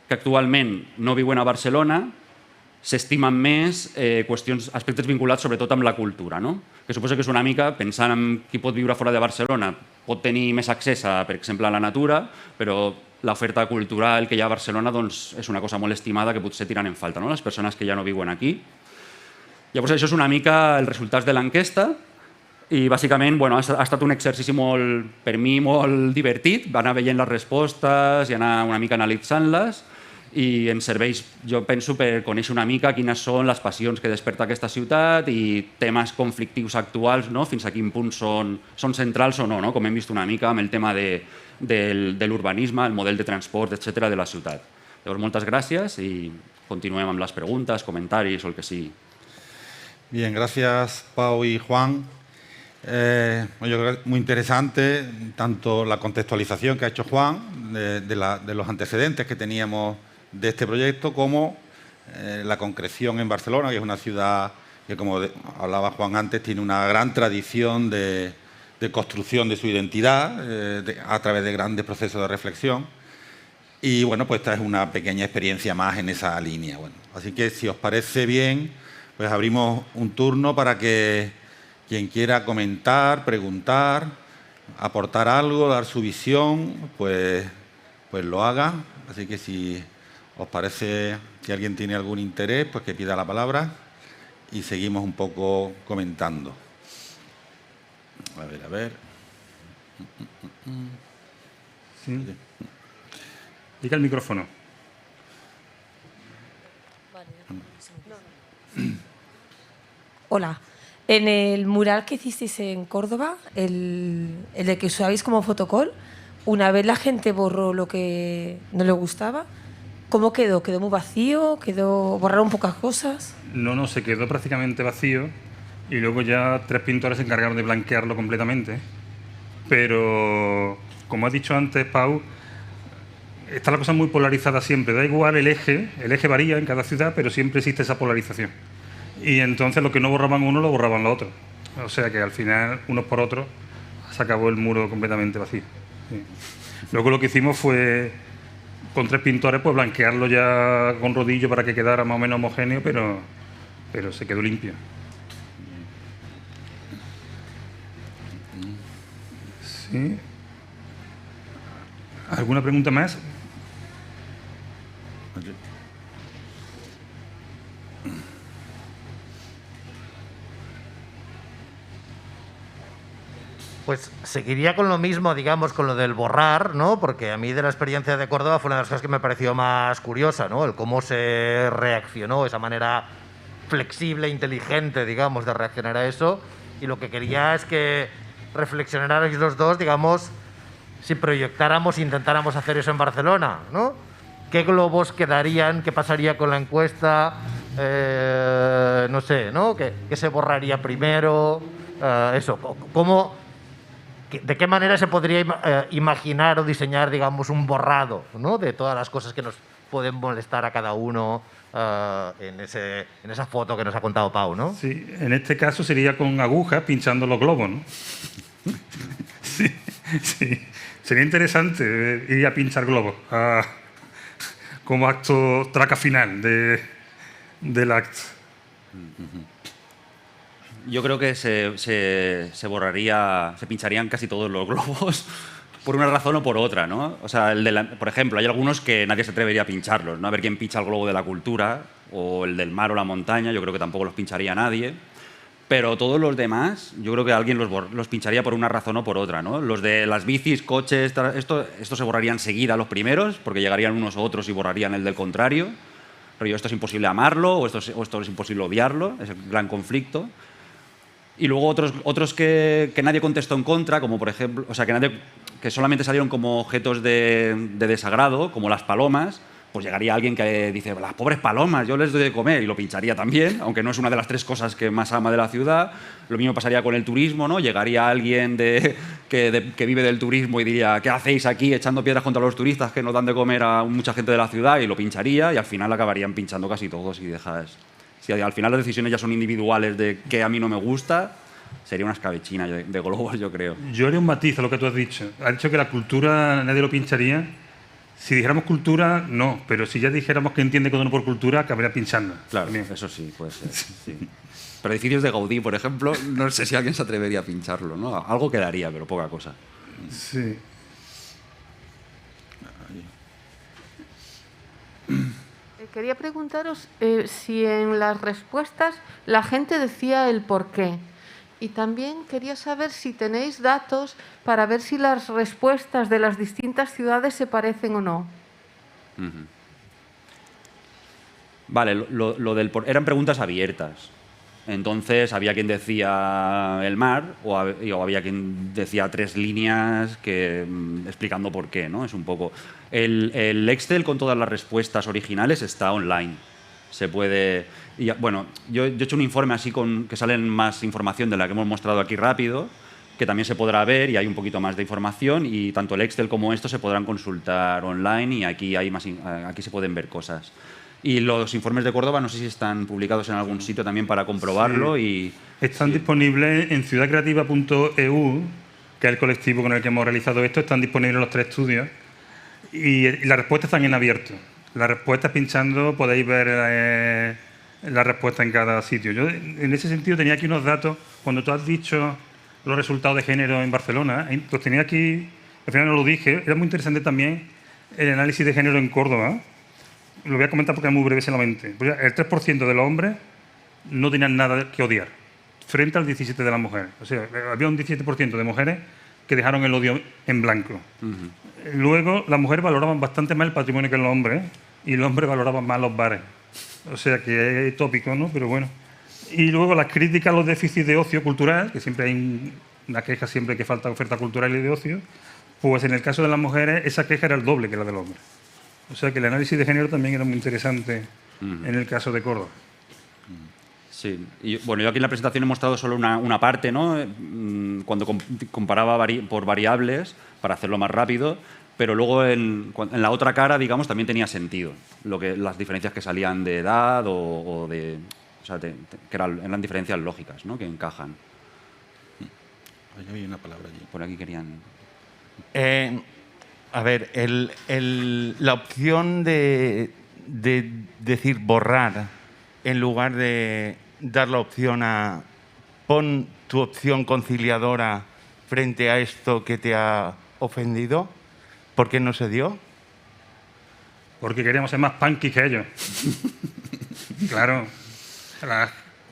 actualment no viuen a Barcelona s'estimen més aspectes vinculats sobretot amb la cultura, que suposo que és una mica, pensant en qui pot viure fora de Barcelona, pot tenir més accés a, per exemple, a la natura, però l'oferta cultural que hi ha a Barcelona és una cosa molt estimada que potser tiren en falta, les persones que ja no viuen aquí. Llavors, això és una mica els resultats de l'enquesta i, bàsicament, ha estat un exercici per mi molt divertit. Va anar veient les respostes i anar una mica analitzant-les i ens serveix, jo penso, per conèixer una mica quines són les passions que desperta aquesta ciutat i temes conflictius actuals, fins a quin punt són centrals o no, com hem vist una mica amb el tema de l'urbanisme, el model de transport, etc. de la ciutat. Llavors, moltes gràcies i continuem amb les preguntes, comentaris o el que sigui. Bien, gracias Pau y Juan. Yo creo que es muy interesante tanto la contextualización que ha hecho Juan de los antecedentes que teníamos de este proyecto como la concreción en Barcelona, que es una ciudad que, como hablaba Juan antes, tiene una gran tradición de construcción de su identidad a través de grandes procesos de reflexión. Y bueno, pues esta es una pequeña experiencia más en esa línea. Así que, si os parece bien, pues abrimos un turno para que quien quiera comentar, preguntar, aportar algo, dar su visión, pues lo haga. Así que, si os parece que alguien tiene algún interés, pues que pida la palabra y seguimos un poco comentando. A ver. Sí. Diga el micrófono. Hola. En el mural que hicisteis en Córdoba, el de que usabais como fotocall, una vez la gente borró lo que no le gustaba, ¿cómo quedó? ¿Quedó muy vacío? ¿Borraron pocas cosas? No, se quedó prácticamente vacío y luego ya 3 pintores se encargaron de blanquearlo completamente. Pero, como has dicho antes, Pau, está la cosa muy polarizada siempre. Da igual el eje varía en cada ciudad, pero siempre existe esa polarización. Y entonces lo que no borraban uno lo borraban los otros. O sea que al final, unos por otros, se acabó el muro completamente vacío. Sí. Luego lo que hicimos fue, con 3 pintores, pues blanquearlo ya con rodillo para que quedara más o menos homogéneo, pero se quedó limpio. Sí. ¿Alguna pregunta más? Pues seguiría con lo mismo, digamos, con lo del borrar, ¿no? Porque a mí de la experiencia de Córdoba fue una de las cosas que me pareció más curiosa, ¿no? El cómo se reaccionó, esa manera flexible, inteligente, digamos, de reaccionar a eso. Y lo que quería es que reflexionarais los dos, digamos, si proyectáramos e intentáramos hacer eso en Barcelona, ¿no? ¿Qué globos quedarían? ¿Qué pasaría con la encuesta? No sé, ¿no? ¿Qué se borraría primero? Eso, ¿cómo...? ¿De qué manera se podría imaginar o diseñar, digamos, un borrado, ¿no? De todas las cosas que nos pueden molestar a cada uno en esa foto que nos ha contado Pau, ¿no? Sí, en este caso sería con agujas pinchando los globos, ¿no? Sí, sí. Sería interesante ir a pinchar globos como acto traca final del acto. Yo creo que se borraría, se pincharían casi todos los globos por una razón o por otra, ¿no? O sea, por ejemplo, hay algunos que nadie se atrevería a pincharlos, ¿no? A ver quién pincha el globo de la cultura o el del mar o la montaña, yo creo que tampoco los pincharía nadie. Pero todos los demás, yo creo que alguien los pincharía por una razón o por otra, ¿no? Los de las bicis, coches, esto se borraría enseguida los primeros, porque llegarían unos u otros y borrarían el del contrario. Pero esto es imposible amarlo o esto es imposible odiarlo, es el gran conflicto. Y luego otros que nadie contestó en contra, como por ejemplo, o sea, que solamente salieron como objetos de desagrado, como las palomas, pues llegaría alguien que dice, las pobres palomas, yo les doy de comer, y lo pincharía también, aunque no es una de las 3 cosas que más ama de la ciudad. Lo mismo pasaría con el turismo, ¿no? Llegaría alguien que vive del turismo y diría, ¿qué hacéis aquí echando piedras contra los turistas que nos dan de comer a mucha gente de la ciudad? Y lo pincharía, y al final acabarían pinchando casi todos y dejas... Si al final las decisiones ya son individuales de qué a mí no me gusta, sería una escabechina de globos, yo creo. Yo haría un matiz a lo que tú has dicho. Has dicho que la cultura nadie lo pincharía. Si dijéramos cultura, no. Pero si ya dijéramos que entiende cada uno por cultura, acabaría pinchando. Claro, también. Eso sí, puede ser. Sí. Pero edificios de Gaudí, por ejemplo, no sé si alguien se atrevería a pincharlo, ¿no? Algo quedaría, pero poca cosa. Sí. Quería preguntaros si en las respuestas la gente decía el por qué. Y también quería saber si tenéis datos para ver si las respuestas de las distintas ciudades se parecen o no. Vale, eran preguntas abiertas. Entonces había quien decía el mar o había quien decía 3 líneas explicando por qué, ¿no? Es un poco... El Excel con todas las respuestas originales está online. Se puede... bueno, yo he hecho un informe así que salen más información de la que hemos mostrado aquí rápido, que también se podrá ver y hay un poquito más de información, y tanto el Excel como esto se podrán consultar online y aquí se pueden ver cosas. Y los informes de Córdoba no sé si están publicados en algún sitio también para comprobarlo. Sí. Están disponibles en ciudadcreativa.eu, que es el colectivo con el que hemos realizado esto. Están disponibles los 3 estudios y las respuestas están en abierto. Las respuestas pinchando podéis ver la respuesta en cada sitio. Yo en ese sentido tenía aquí unos datos. Cuando tú has dicho los resultados de género en Barcelona, los tenía aquí, al final no lo dije. Era muy interesante también el análisis de género en Córdoba. Lo voy a comentar porque es muy breve solamente. El 3% de los hombres no tenían nada que odiar, frente al 17% de las mujeres. O sea, había un 17% de mujeres que dejaron el odio en blanco. Luego, las mujeres valoraban bastante más el patrimonio que los hombres, y los hombres valoraban más los bares. O sea, que es tópico, ¿no? Pero bueno. Y luego las críticas a los déficits de ocio cultural, que siempre hay una queja siempre que falta oferta cultural y de ocio, pues en el caso de las mujeres esa queja era el doble que la del hombre. O sea que el análisis de género también era muy interesante en el caso de Córdoba. Sí, y bueno, yo aquí en la presentación he mostrado solo una parte, ¿no? Cuando comparaba por variables para hacerlo más rápido, pero luego en la otra cara, digamos, también tenía sentido las diferencias que salían de edad o de... O sea, que eran diferencias lógicas, ¿no? Que encajan. Oye, había una palabra allí. Por aquí querían... A ver, la opción de decir borrar en lugar de dar la opción a pon tu opción conciliadora frente a esto que te ha ofendido, ¿por qué no se dio? Porque queríamos ser más punky que ellos. Claro.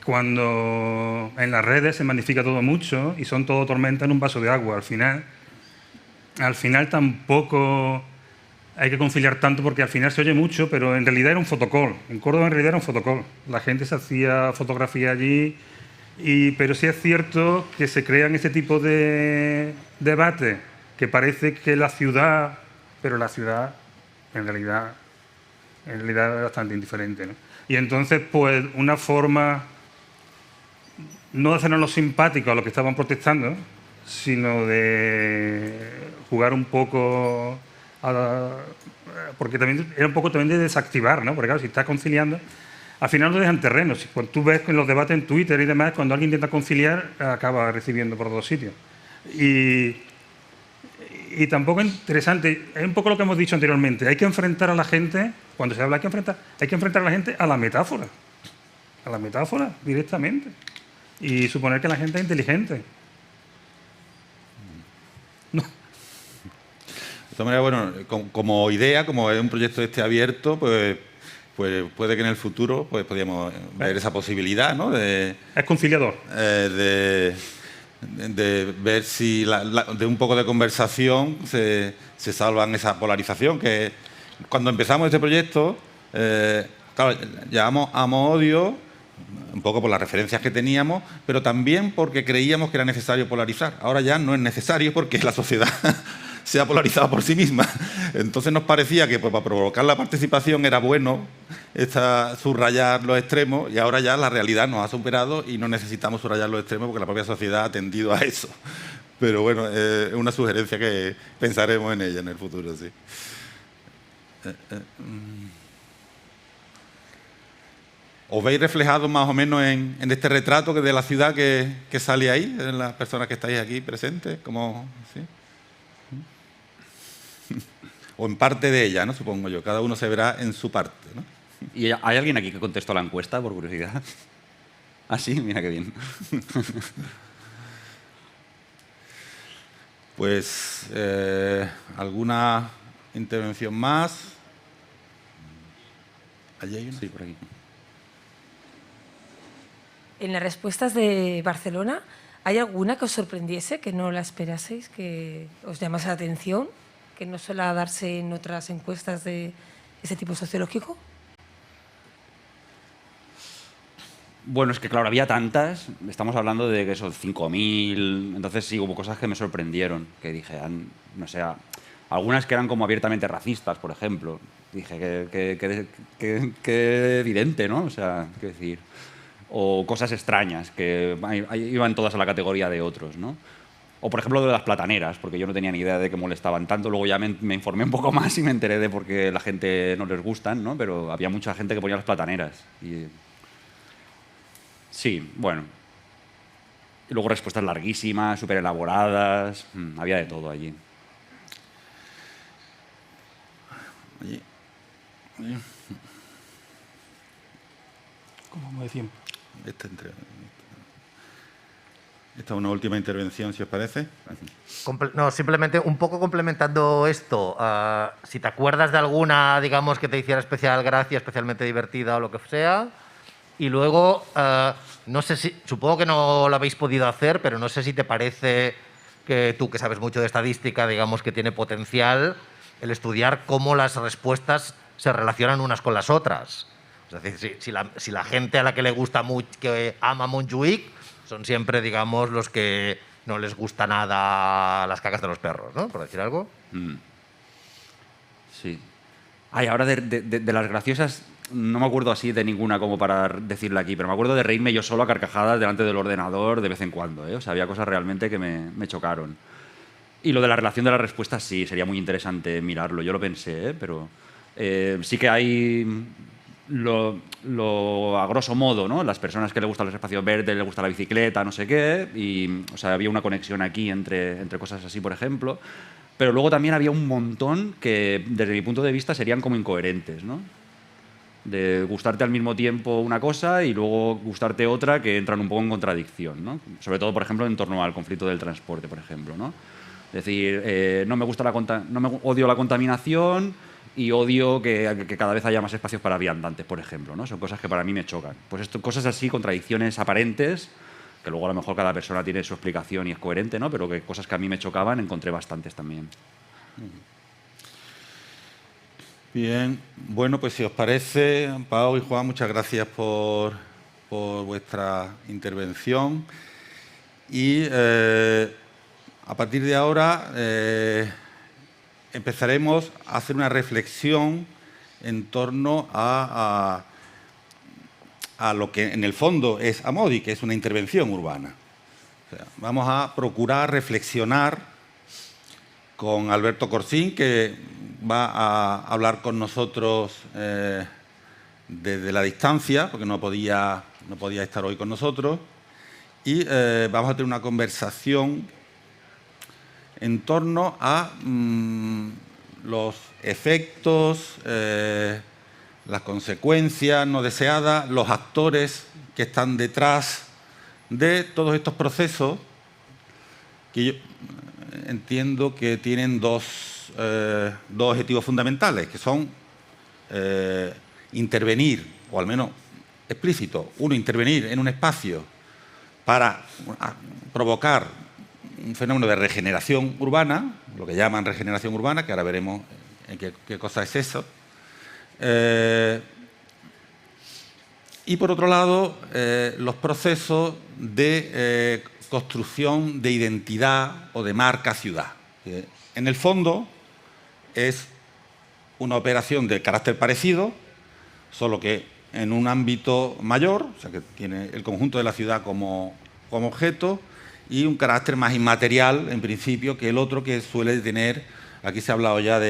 Cuando en las redes se magnifica todo mucho y son todo tormenta en un vaso de agua, al final tampoco hay que conciliar tanto porque al final se oye mucho, pero en realidad era un fotocall. En Córdoba en realidad era un fotocall. La gente se hacía fotografía allí, pero sí es cierto que se crean este tipo de debates que parece que la ciudad, pero la ciudad en realidad es bastante indiferente, ¿no? Y entonces, pues, una forma no de hacernos los simpáticos a los que estaban protestando, sino de jugar un poco porque también era un poco también de desactivar, ¿no? Porque claro, si estás conciliando, al final no dejan terreno. Cuando tú ves en los debates en Twitter y demás, cuando alguien intenta conciliar, acaba recibiendo por dos sitios. Y tampoco es interesante, es un poco lo que hemos dicho anteriormente, hay que enfrentar a la gente, cuando se habla hay que enfrentar a la gente a la metáfora directamente, y suponer que la gente es inteligente. No. De todas maneras, bueno, como idea, como es un proyecto abierto, pues puede que en el futuro pues podríamos ver esa posibilidad, ¿no? Es conciliador. De ver si de un poco de conversación se salvan esa polarización, que cuando empezamos este proyecto, claro, llamamos amor-odio, un poco por las referencias que teníamos, pero también porque creíamos que era necesario polarizar. Ahora ya no es necesario porque la sociedad se ha polarizado por sí misma. Entonces nos parecía que pues, para provocar la participación era bueno subrayar los extremos, y ahora ya la realidad nos ha superado y no necesitamos subrayar los extremos porque la propia sociedad ha tendido a eso. Pero bueno, es una sugerencia que pensaremos en ella en el futuro, sí. ¿Os veis reflejados más o menos en este retrato de la ciudad que sale ahí, en las personas que estáis aquí presentes? ¿Sí? O en parte de ella, ¿no? Supongo yo. Cada uno se verá en su parte, ¿no? ¿Y hay alguien aquí que contestó la encuesta, por curiosidad? Ah, sí, mira qué bien. Pues, ¿alguna intervención más? ¿Allí hay una? Sí, por aquí. En las respuestas de Barcelona, ¿hay alguna que os sorprendiese, que no la esperaseis, que os llamase la atención, que no suele darse en otras encuestas de ese tipo sociológico? Bueno, es que claro, había tantas, estamos hablando de que son 5.000, entonces sí, hubo cosas que me sorprendieron, que dije, no sé, algunas que eran como abiertamente racistas, por ejemplo. Dije, que evidente, ¿no? O sea, qué decir... O cosas extrañas, que iban todas a la categoría de otros, ¿no? O, por ejemplo, de las plataneras, porque yo no tenía ni idea de que molestaban tanto. Luego ya me informé un poco más y me enteré de por qué la gente no les gustan, ¿no? Pero había mucha gente que ponía las plataneras. Sí, bueno. Y luego respuestas larguísimas, súper elaboradas. Había de todo allí. ¿Cómo me decían? Esta es una última intervención, si os parece. No, simplemente un poco complementando esto. Si te acuerdas de alguna, digamos, que te hiciera especial gracia, especialmente divertida o lo que sea. Y luego, no sé si, supongo que no lo habéis podido hacer, pero no sé si te parece que tú, que sabes mucho de estadística, digamos que tiene potencial el estudiar cómo las respuestas se relacionan unas con las otras. Es decir, si la gente a la que le gusta mucho, que ama Montjuïc, son siempre, digamos, los que no les gusta nada las cacas de los perros, ¿no? Por decir algo. Sí. Ay, ahora de las graciosas, no me acuerdo así de ninguna como para decirla aquí, pero me acuerdo de reírme yo solo a carcajadas delante del ordenador de vez en cuando, ¿eh? O sea, había cosas realmente que me chocaron. Y lo de la relación de las respuestas, sí, sería muy interesante mirarlo. Yo lo pensé, ¿eh? Pero sí que hay a grosso modo, ¿no? Las personas que les gustan los espacios verdes, les gusta la bicicleta, no sé qué, y o sea, había una conexión aquí entre cosas así, por ejemplo. Pero luego también había un montón que, desde mi punto de vista, serían como incoherentes, ¿no? De gustarte al mismo tiempo una cosa y luego gustarte otra que entran un poco en contradicción, ¿no? Sobre todo, por ejemplo, en torno al conflicto del transporte, por ejemplo, ¿no? Es decir, odio la contaminación y odio que cada vez haya más espacios para viandantes, por ejemplo, ¿no? Son cosas que para mí me chocan. Pues cosas así, contradicciones aparentes, que luego a lo mejor cada persona tiene su explicación y es coherente, ¿no? Pero que cosas que a mí me chocaban encontré bastantes también. Bien, bueno, pues si os parece, Pau y Juan, muchas gracias por vuestra intervención. Y a partir de ahora empezaremos a hacer una reflexión en torno a lo que en el fondo es Amodi, que es una intervención urbana. O sea, vamos a procurar reflexionar con Alberto Corsín, que va a hablar con nosotros desde la distancia, porque no podía estar hoy con nosotros, y vamos a tener una conversación en torno a los efectos, las consecuencias no deseadas, los actores que están detrás de todos estos procesos que yo entiendo que tienen dos objetivos fundamentales, que son intervenir, o al menos explícito, uno, intervenir en un espacio para provocar un fenómeno de regeneración urbana, lo que llaman regeneración urbana, que ahora veremos en qué cosa es eso. Y por otro lado, los procesos de construcción de identidad o de marca ciudad. En el fondo es una operación de carácter parecido, solo que en un ámbito mayor, o sea que tiene el conjunto de la ciudad como objeto, y un carácter más inmaterial, en principio, que el otro que suele tener. Aquí se ha hablado ya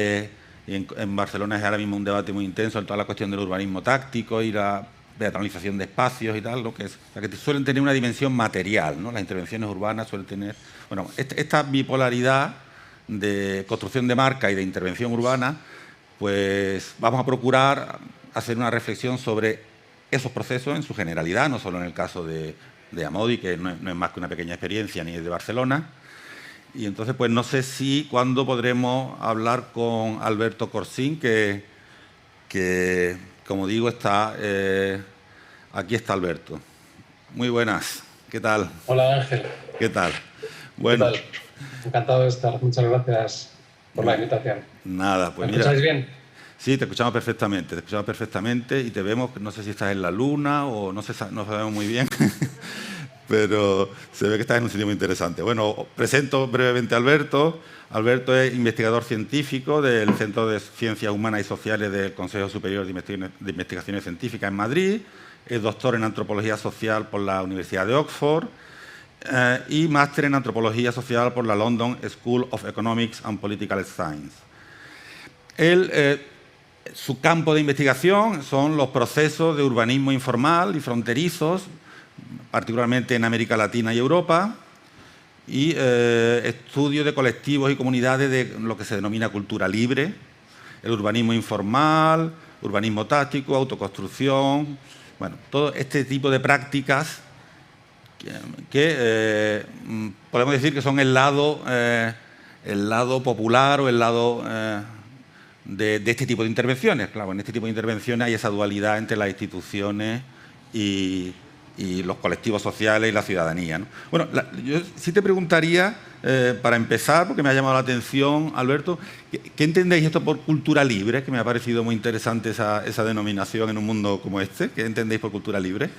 en Barcelona es ahora mismo un debate muy intenso en toda la cuestión del urbanismo táctico y la peatonalización de espacios y tal, lo que es, o sea, que suelen tener una dimensión material, ¿no? Las intervenciones urbanas suelen tener. Bueno, esta bipolaridad de construcción de marca y de intervención urbana, pues vamos a procurar hacer una reflexión sobre esos procesos en su generalidad, no solo en el caso de Amodi, que no es más que una pequeña experiencia, ni es de Barcelona. Y entonces, pues no sé cuándo podremos hablar con Alberto Corsín, que como digo, aquí está Alberto. Muy buenas, ¿qué tal? Hola Ángel. ¿Qué tal? Bueno. ¿Qué tal? Encantado de estar, muchas gracias por la invitación. Nada, pues ¿Me mira. escucháis bien? Sí, te escuchamos perfectamente y te vemos, no sé si estás en la luna o no sabemos muy bien, pero se ve que estás en un sitio muy interesante. Bueno, presento brevemente a Alberto. Alberto es investigador científico del Centro de Ciencias Humanas y Sociales del Consejo Superior de Investigaciones Científicas en Madrid, es doctor en Antropología Social por la Universidad de Oxford y máster en Antropología Social por la London School of Economics and Political Science. Su campo de investigación son los procesos de urbanismo informal y fronterizos, particularmente en América Latina y Europa, y estudio de colectivos y comunidades de lo que se denomina cultura libre, el urbanismo informal, urbanismo táctico, autoconstrucción, bueno, todo este tipo de prácticas que podemos decir que son el lado popular o el lado de este tipo de intervenciones. Claro, en este tipo de intervenciones hay esa dualidad entre las instituciones y los colectivos sociales y la ciudadanía, ¿no? Bueno, yo sí te preguntaría, para empezar, porque me ha llamado la atención, Alberto, ¿qué entendéis esto por cultura libre? Que me ha parecido muy interesante esa denominación en un mundo como este. ¿Qué entendéis por cultura libre?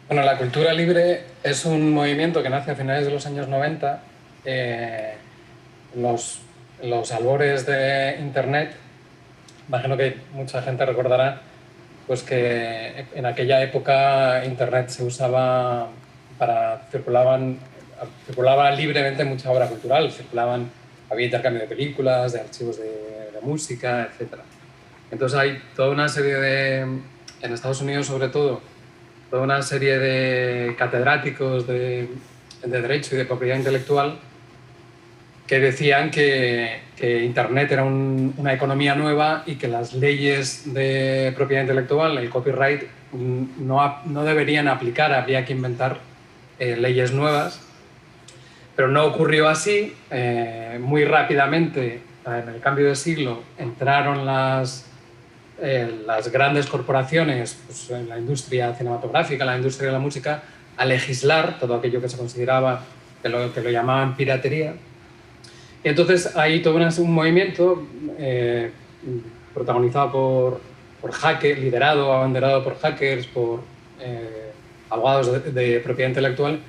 Bueno, la cultura libre es un movimiento que nace a finales de los años 90. Los albores de Internet imagino que mucha gente recordará pues que en aquella época Internet se usaba circulaba libremente mucha obra cultural, había intercambio de películas, de archivos de música, etc. Entonces hay toda una serie en Estados Unidos sobre todo, toda una serie de catedráticos de Derecho y de Propiedad Intelectual que decían que Internet era una economía nueva y que las leyes de propiedad intelectual, el copyright, no deberían aplicar, habría que inventar leyes nuevas. Pero no ocurrió así. Muy rápidamente, en el cambio de siglo, entraron las grandes corporaciones, pues, en la industria cinematográfica, en la industria de la música, a legislar todo aquello que se consideraba, que lo llamaban piratería. Y entonces hay todo un movimiento protagonizado por hackers, liderado, abanderado por hackers, por abogados de propiedad intelectual,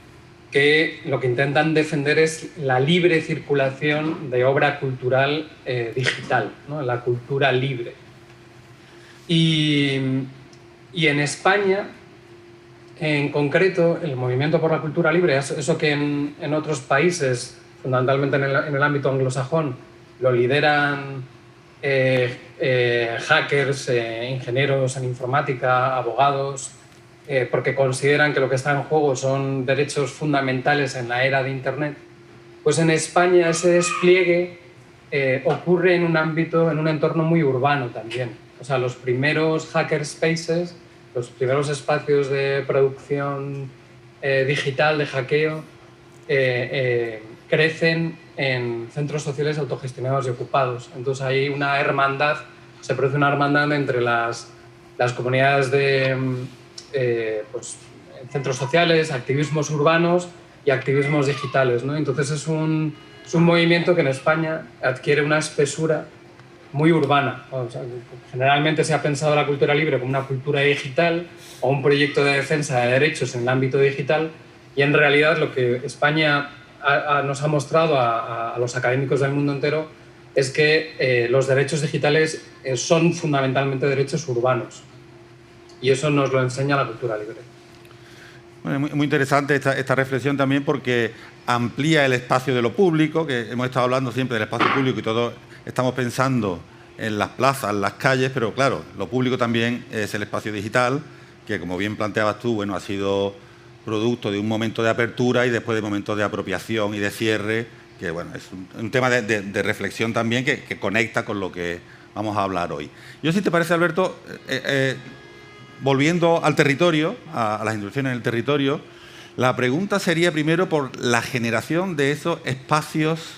que lo que intentan defender es la libre circulación de obra cultural digital, ¿no? La cultura libre. Y en España, en concreto, el movimiento por la cultura libre, eso que en otros países, fundamentalmente en el ámbito anglosajón, lo lideran hackers, ingenieros en informática, abogados, porque consideran que lo que está en juego son derechos fundamentales en la era de Internet, pues en España ese despliegue ocurre en un entorno muy urbano también. O sea, los primeros hackerspaces, los primeros espacios de producción digital, de hackeo, crecen en centros sociales autogestionados y ocupados. Entonces hay se produce una hermandad entre las comunidades de pues, centros sociales, activismos urbanos y activismos digitales, ¿no? Entonces es un movimiento que en España adquiere una espesura muy urbana. O sea, generalmente se ha pensado la cultura libre como una cultura digital o un proyecto de defensa de derechos en el ámbito digital, y en realidad lo que España nos ha mostrado a los académicos del mundo entero es que los derechos digitales son fundamentalmente derechos urbanos, y eso nos lo enseña la cultura libre. Bueno, muy interesante esta reflexión también, porque amplía el espacio de lo público, que hemos estado hablando siempre del espacio público y todos estamos pensando en las plazas, en las calles, pero claro, lo público también es el espacio digital, que como bien planteabas tú, bueno, ha sido producto de un momento de apertura y después de momentos de apropiación y de cierre, que bueno, es un tema de reflexión también que conecta con lo que vamos a hablar hoy. Yo, si te parece, Alberto, volviendo al territorio, a las instituciones en el territorio, la pregunta sería primero por la generación de esos espacios,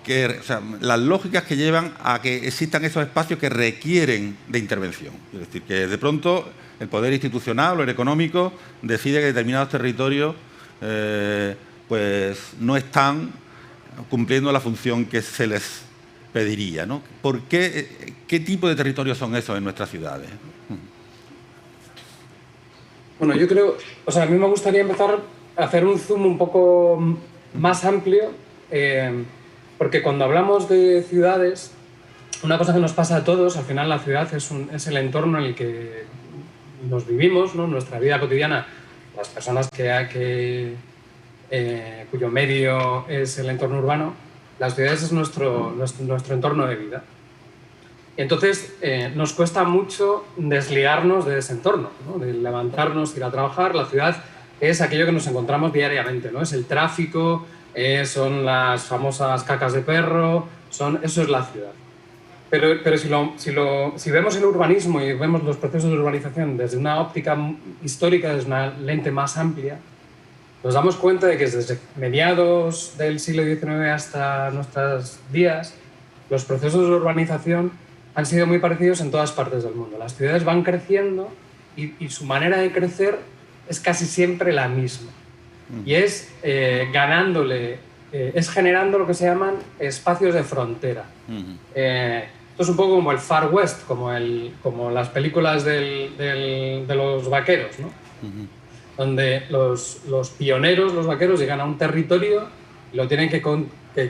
o sea, las lógicas que llevan a que existan esos espacios que requieren de intervención. Es decir, que de pronto el poder institucional o el económico decide que determinados territorios pues no están cumpliendo la función que se les pediría, ¿no? ¿Qué tipo de territorios son esos en nuestras ciudades? Bueno, yo creo, o sea, a mí me gustaría empezar a hacer un zoom un poco más amplio, porque cuando hablamos de ciudades, una cosa que nos pasa a todos, al final la ciudad es el entorno en el que nos vivimos, ¿no? Nuestra vida cotidiana, las personas cuyo medio es el entorno urbano, las ciudades es nuestro entorno de vida. Entonces, nos cuesta mucho desligarnos de ese entorno, ¿no? De levantarnos, ir a trabajar. La ciudad es aquello que nos encontramos diariamente, ¿no? Es el tráfico, son las famosas cacas de perro, eso es la ciudad. Pero si vemos el urbanismo y vemos los procesos de urbanización desde una óptica histórica, desde una lente más amplia, nos damos cuenta de que desde mediados del siglo XIX hasta nuestros días, los procesos de urbanización han sido muy parecidos en todas partes del mundo. Las ciudades van creciendo y su manera de crecer es casi siempre la misma. Y es generando lo que se llaman espacios de frontera. Esto es un poco como el Far West, como las películas de los vaqueros, ¿no? Donde los pioneros, los vaqueros, llegan a un territorio y lo tienen que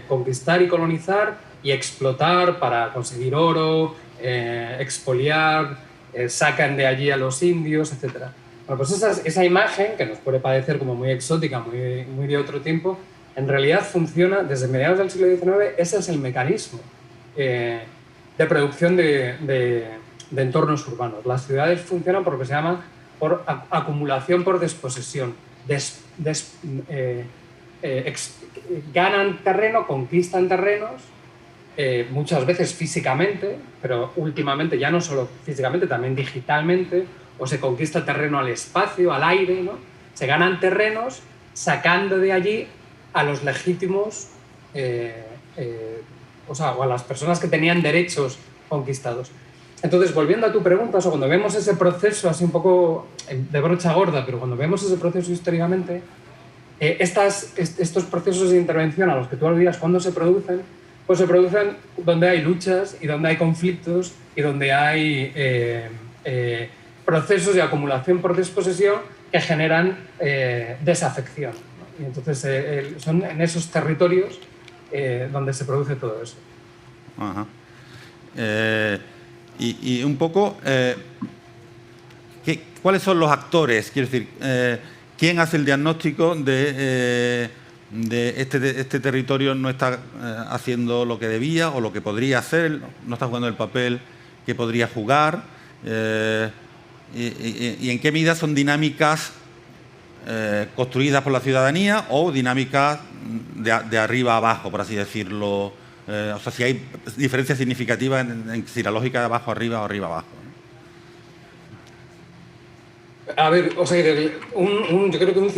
conquistar y colonizar y explotar para conseguir oro, expoliar, sacan de allí a los indios, etc. Bueno, pues esa imagen, que nos puede parecer como muy exótica, muy de otro tiempo, en realidad funciona desde mediados del siglo XIX. Ese es el mecanismo de producción de entornos urbanos. Las ciudades funcionan por lo que se llama por acumulación por desposesión. Ganan terreno, conquistan terrenos, muchas veces físicamente, pero últimamente ya no solo físicamente, también digitalmente, o se conquista terreno al espacio, al aire, ¿no? Se ganan terrenos sacando de allí a los legítimos, o a las personas que tenían derechos conquistados. Entonces, volviendo a tu pregunta, cuando vemos ese proceso así un poco de brocha gorda, pero cuando vemos ese proceso históricamente, estos procesos de intervención a los que tú aludías, ¿cuándo se producen? Pues se producen donde hay luchas y donde hay conflictos y donde hay procesos de acumulación por desposesión que generan desafección, ¿no? Y entonces son en esos territorios donde se produce todo eso. Ajá. Y un poco, ¿cuáles son los actores? Quiero decir, ¿quién hace el diagnóstico de este territorio no está haciendo lo que debía o lo que podría hacer, no está jugando el papel que podría jugar? Y en qué medida son dinámicas construidas por la ciudadanía o dinámicas de arriba a abajo, por así decirlo? O sea, si hay diferencias significativas en si la lógica de abajo arriba o arriba abajo, ¿no? A ver, o sea, yo creo que un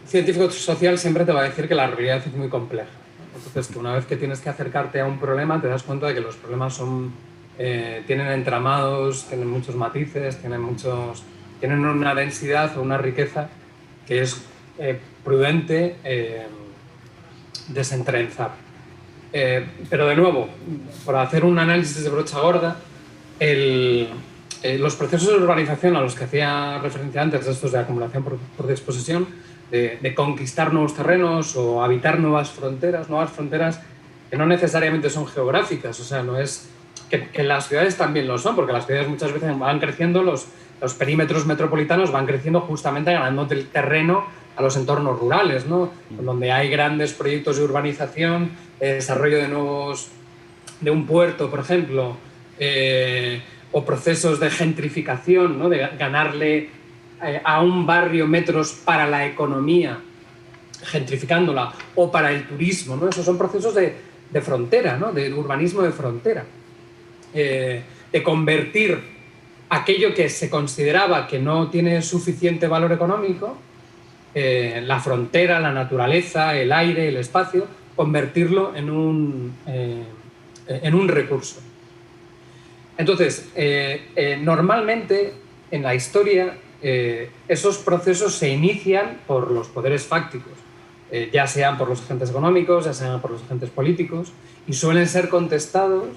científico social siempre te va a decir que la realidad es muy compleja. Entonces, que una vez que tienes que acercarte a un problema, te das cuenta de que los problemas tienen entramados, tienen muchos matices, tienen una densidad o una riqueza que es prudente desentrenzar. Pero de nuevo, por hacer un análisis de brocha gorda, los procesos de urbanización a los que hacía referencia antes, estos de acumulación por desposesión, de conquistar nuevos terrenos o habitar nuevas fronteras que no necesariamente son geográficas, o sea, no es que las ciudades también lo son, porque las ciudades muchas veces van creciendo, los perímetros metropolitanos van creciendo justamente ganando el terreno a los entornos rurales, ¿no? Donde hay grandes proyectos de urbanización, desarrollo de un puerto, por ejemplo, o procesos de gentrificación, ¿no? De ganarle a un barrio metros para la economía, gentrificándola, o para el turismo, ¿no? Esos son procesos de frontera, ¿no? De urbanismo de frontera, de convertir aquello que se consideraba que no tiene suficiente valor económico, la frontera, la naturaleza, el aire, el espacio, convertirlo en un recurso. Entonces, normalmente en la historia esos procesos se inician por los poderes fácticos, ya sean por los agentes económicos, ya sean por los agentes políticos, y suelen ser contestados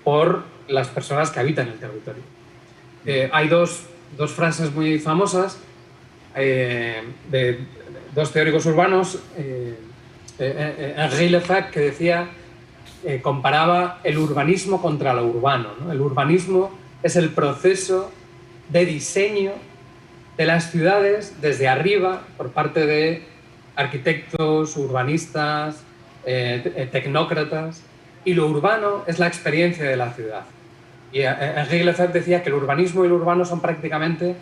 por las personas que habitan el territorio. Hay dos frases muy famosas de dos teóricos urbanos, Henri Lefebvre, que decía, comparaba el urbanismo contra lo urbano, ¿no? El urbanismo es el proceso de diseño de las ciudades desde arriba por parte de arquitectos, urbanistas, tecnócratas, y lo urbano es la experiencia de la ciudad. Y Henri Lefebvre decía que el urbanismo y lo urbano son prácticamente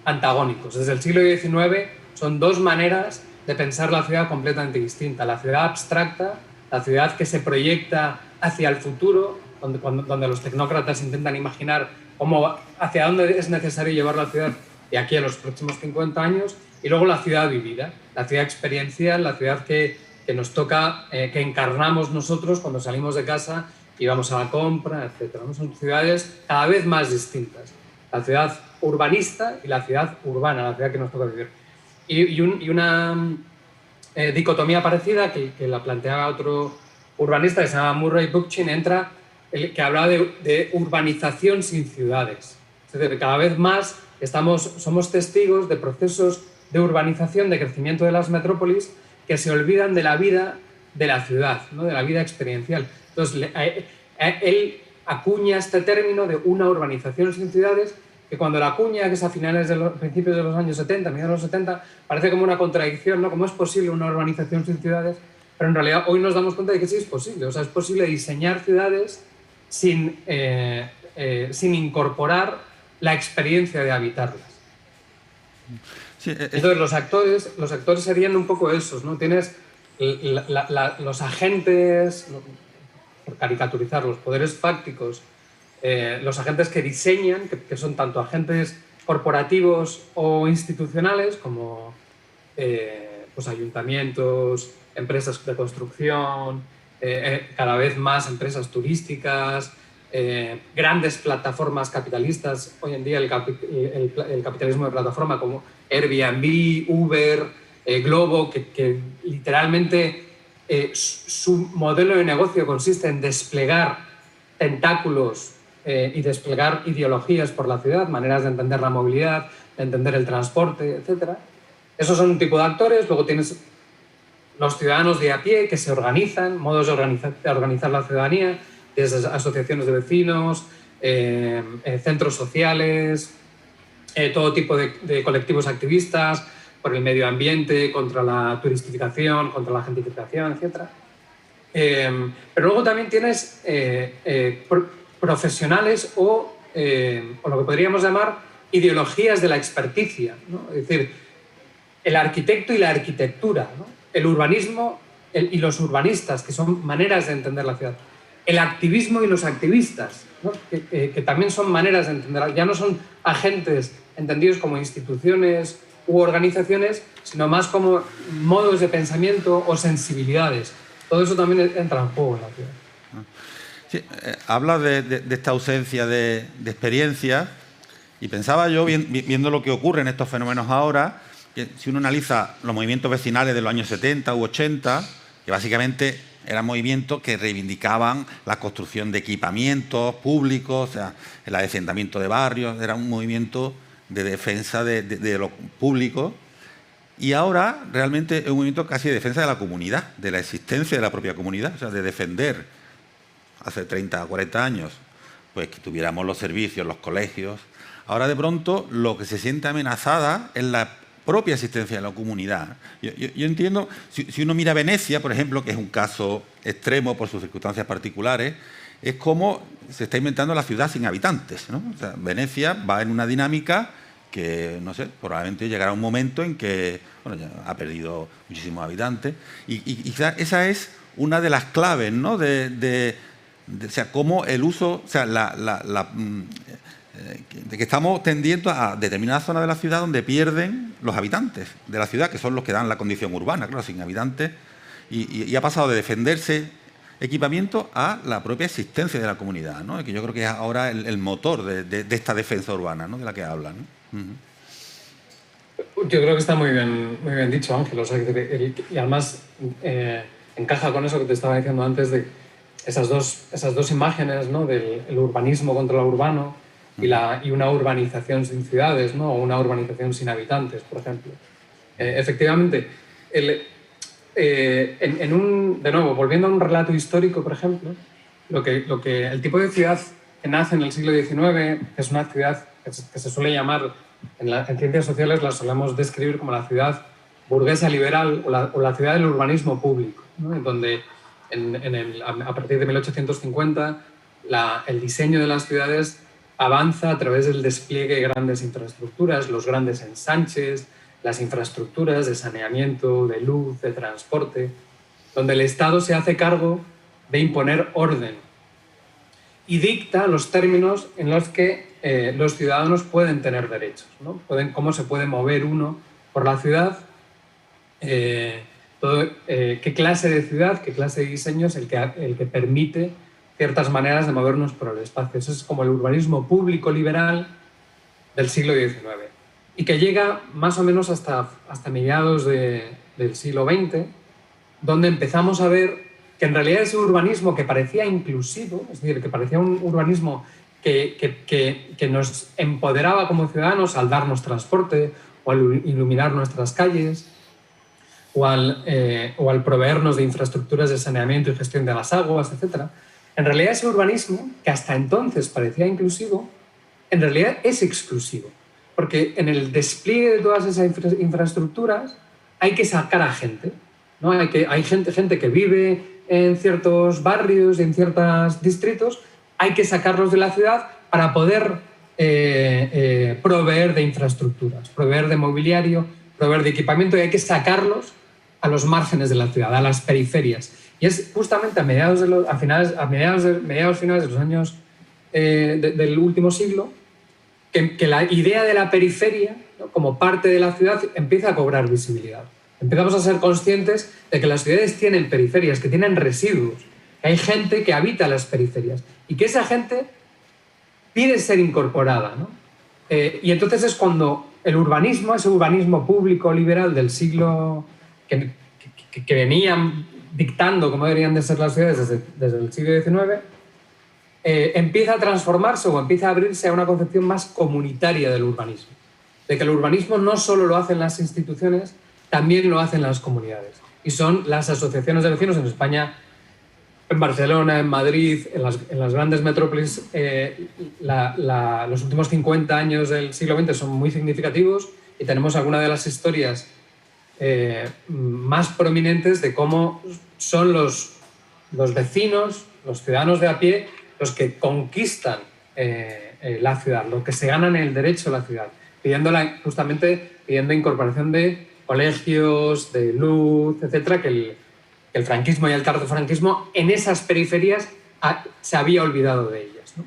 antagónicos. Desde el siglo XIX son dos maneras de pensar la ciudad completamente distinta. La ciudad abstracta, la ciudad que se proyecta hacia el futuro, donde los tecnócratas intentan imaginar hacia dónde es necesario llevar la ciudad de aquí a los próximos 50 años, y luego la ciudad vivida, la ciudad experiencial, la ciudad que nos toca, que encarnamos nosotros cuando salimos de casa y vamos a la compra, etc. Son ciudades cada vez más distintas. La ciudad urbanista y la ciudad urbana, la ciudad que nos toca vivir. Y una dicotomía parecida que la planteaba otro urbanista que se llama Murray Bookchin, que hablaba de urbanización sin ciudades. Es decir, cada vez más somos testigos de procesos de urbanización, de crecimiento de las metrópolis, que se olvidan de la vida de la ciudad, ¿no? De la vida experiencial. Entonces, él acuña este término de una urbanización sin ciudades, que cuando la acuña, que es a principios de los años 70, mediados de los 70, parece como una contradicción, ¿no? ¿Cómo es posible una urbanización sin ciudades? Pero en realidad hoy nos damos cuenta de que sí es posible. O sea, es posible diseñar ciudades sin incorporar la experiencia de habitarlas. Sí, entonces los actores serían un poco esos, ¿no? Tienes los agentes, por caricaturizar, los poderes fácticos, los agentes que diseñan, que son tanto agentes corporativos o institucionales como pues ayuntamientos, empresas de construcción, cada vez más empresas turísticas, grandes plataformas capitalistas. Hoy en día el capitalismo de plataforma como Airbnb, Uber, Globo, que literalmente su modelo de negocio consiste en desplegar tentáculos y desplegar ideologías por la ciudad, maneras de entender la movilidad, de entender el transporte, etc. Esos son un tipo de actores. Luego tienes los ciudadanos de a pie que se organizan, modos de organizar la ciudadanía, desde asociaciones de vecinos, centros sociales, todo tipo de colectivos activistas por el medio ambiente, contra la turistificación, contra la gentrificación, etc. Pero luego también tienes profesionales o lo que podríamos llamar ideologías de la experticia, ¿no? Es decir, el arquitecto y la arquitectura, ¿no? El urbanismo y los urbanistas, que son maneras de entender la ciudad. El activismo y los activistas, ¿no? Que también son maneras de entender. Ya no son agentes entendidos como instituciones u organizaciones, sino más como modos de pensamiento o sensibilidades. Todo eso también entra en juego en la ciudad. Sí, habla de esta ausencia de experiencia, y pensaba yo, viendo lo que ocurre en estos fenómenos ahora, que si uno analiza los movimientos vecinales de los años 70 u 80, que básicamente eran movimientos que reivindicaban la construcción de equipamientos públicos, o sea, el adecentamiento de barrios, era un movimiento de defensa de lo público, y ahora realmente es un movimiento casi de defensa de la comunidad, de la existencia de la propia comunidad, o sea, de defender hace 30 o 40 años pues que tuviéramos los servicios, los colegios. Ahora de pronto lo que se siente amenazada es la propia existencia de la comunidad. Yo entiendo, si uno mira Venecia, por ejemplo, que es un caso extremo por sus circunstancias particulares, es como se está inventando la ciudad sin habitantes, ¿no? O sea, Venecia va en una dinámica que, no sé, probablemente llegará un momento en que, bueno, ya ha perdido muchísimos habitantes, y esa es una de las claves, ¿no? O sea, cómo el uso, o sea, de que estamos tendiendo a determinadas zonas de la ciudad donde pierden los habitantes de la ciudad, que son los que dan la condición urbana, claro, sin habitantes, y ha pasado de defenderse equipamiento a la propia existencia de la comunidad, ¿no? Que yo creo que es ahora el motor de esta defensa urbana, ¿no? De la que hablan, ¿no? Yo creo que está muy bien dicho, Ángel. O sea, y además encaja con eso que te estaba diciendo antes de esas dos imágenes, ¿no? Del urbanismo contra lo urbano y una urbanización sin ciudades, ¿no? O una urbanización sin habitantes, por ejemplo. Efectivamente, de nuevo, volviendo a un relato histórico, por ejemplo, el tipo de ciudad que nace en el siglo XIX es una ciudad que se suele llamar, en ciencias sociales la solemos describir como la ciudad burguesa liberal o la ciudad del urbanismo público, ¿no? En donde a partir de 1850 el diseño de las ciudades avanza a través del despliegue de grandes infraestructuras, los grandes ensanches, las infraestructuras de saneamiento, de luz, de transporte, donde el Estado se hace cargo de imponer orden y dicta los términos en los que los ciudadanos pueden tener derechos, ¿no? Cómo se puede mover uno por la ciudad, qué clase de ciudad, qué clase de diseño es el que permite ciertas maneras de movernos por el espacio. Eso es como el urbanismo público liberal del siglo XIX y que llega más o menos hasta mediados del siglo XX, donde empezamos a ver que en realidad ese urbanismo que parecía inclusivo, es decir, que parecía un urbanismo que nos empoderaba como ciudadanos al darnos transporte o al iluminar nuestras calles o al proveernos de infraestructuras de saneamiento y gestión de las aguas, etc. En realidad ese urbanismo, que hasta entonces parecía inclusivo, en realidad es exclusivo. Porque en el despliegue de todas esas infraestructuras hay que sacar a gente, ¿no? Hay gente que vive en ciertos barrios y en ciertos distritos, hay que sacarlos de la ciudad para poder proveer de infraestructuras, proveer de mobiliario, proveer de equipamiento, y hay que sacarlos a los márgenes de la ciudad, a las periferias. Y es justamente a mediados finales de los años del último siglo que la idea de la periferia, ¿no?, como parte de la ciudad empieza a cobrar visibilidad. Empezamos a ser conscientes de que las ciudades tienen periferias, que tienen residuos, que hay gente que habita las periferias y que esa gente pide ser incorporada, ¿no? Y entonces es cuando el urbanismo, ese urbanismo público liberal del siglo que venían dictando cómo deberían de ser las ciudades desde el siglo XIX, empieza a transformarse o empieza a abrirse a una concepción más comunitaria del urbanismo. De que el urbanismo no solo lo hacen las instituciones, también lo hacen las comunidades. Y son las asociaciones de vecinos en España, en Barcelona, en Madrid, en las grandes metrópolis. Los últimos 50 años del siglo XX son muy significativos y tenemos algunas de las historias más prominentes de cómo son los vecinos, los ciudadanos de a pie, los que conquistan la ciudad, los que se ganan el derecho a la ciudad, justamente pidiendo incorporación de colegios, de luz, etcétera, que el franquismo y el tardofranquismo en esas periferias se había olvidado de ellas, ¿no?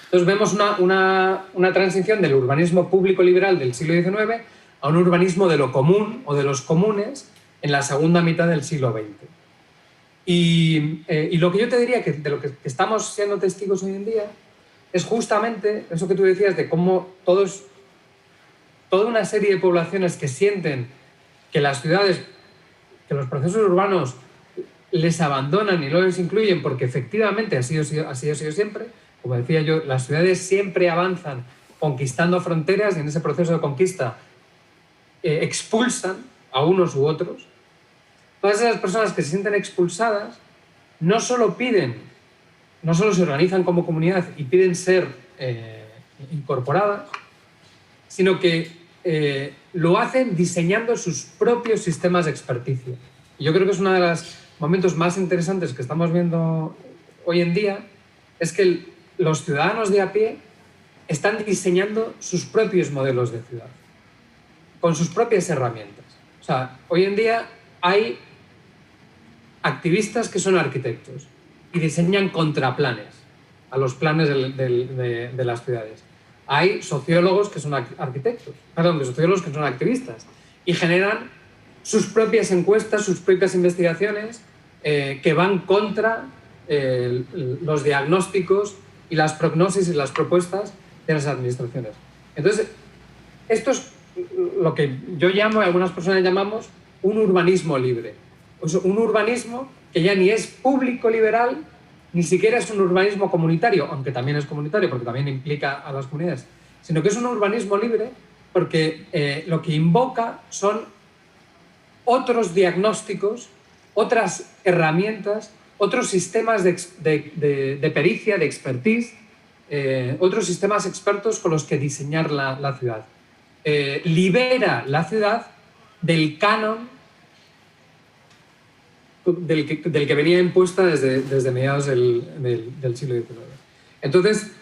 Entonces vemos una transición del urbanismo público liberal del siglo XIX a un urbanismo de lo común o de los comunes en la segunda mitad del siglo XX. Y lo que yo te diría que de lo que estamos siendo testigos hoy en día es justamente eso que tú decías de cómo toda una serie de poblaciones que sienten que las ciudades, que los procesos urbanos les abandonan y no les incluyen porque efectivamente así ha sido siempre. Como decía yo, las ciudades siempre avanzan conquistando fronteras y en ese proceso de conquista expulsan a unos u otros. Todas esas personas que se sienten expulsadas no solo se organizan como comunidad y piden ser incorporadas, sino que lo hacen diseñando sus propios sistemas de experticia. Y yo creo que es uno de los momentos más interesantes que estamos viendo hoy en día, es que los ciudadanos de a pie están diseñando sus propios modelos de ciudad, con sus propias herramientas. O sea, hoy en día hay activistas que son arquitectos y diseñan contraplanes a los planes de las ciudades. Hay sociólogos que son sociólogos que son activistas y generan sus propias encuestas, sus propias investigaciones que van contra los diagnósticos y las prognosis y las propuestas de las administraciones. Entonces, esto es lo que yo llamo y algunas personas llamamos un urbanismo libre. Un urbanismo que ya ni es público liberal, ni siquiera es un urbanismo comunitario, aunque también es comunitario porque también implica a las comunidades, sino que es un urbanismo libre porque lo que invoca son otros diagnósticos, otras herramientas, otros sistemas de pericia, de expertise, otros sistemas expertos con los que diseñar la ciudad. Libera la ciudad del canon del que venía impuesta desde mediados del siglo XIX. Entonces,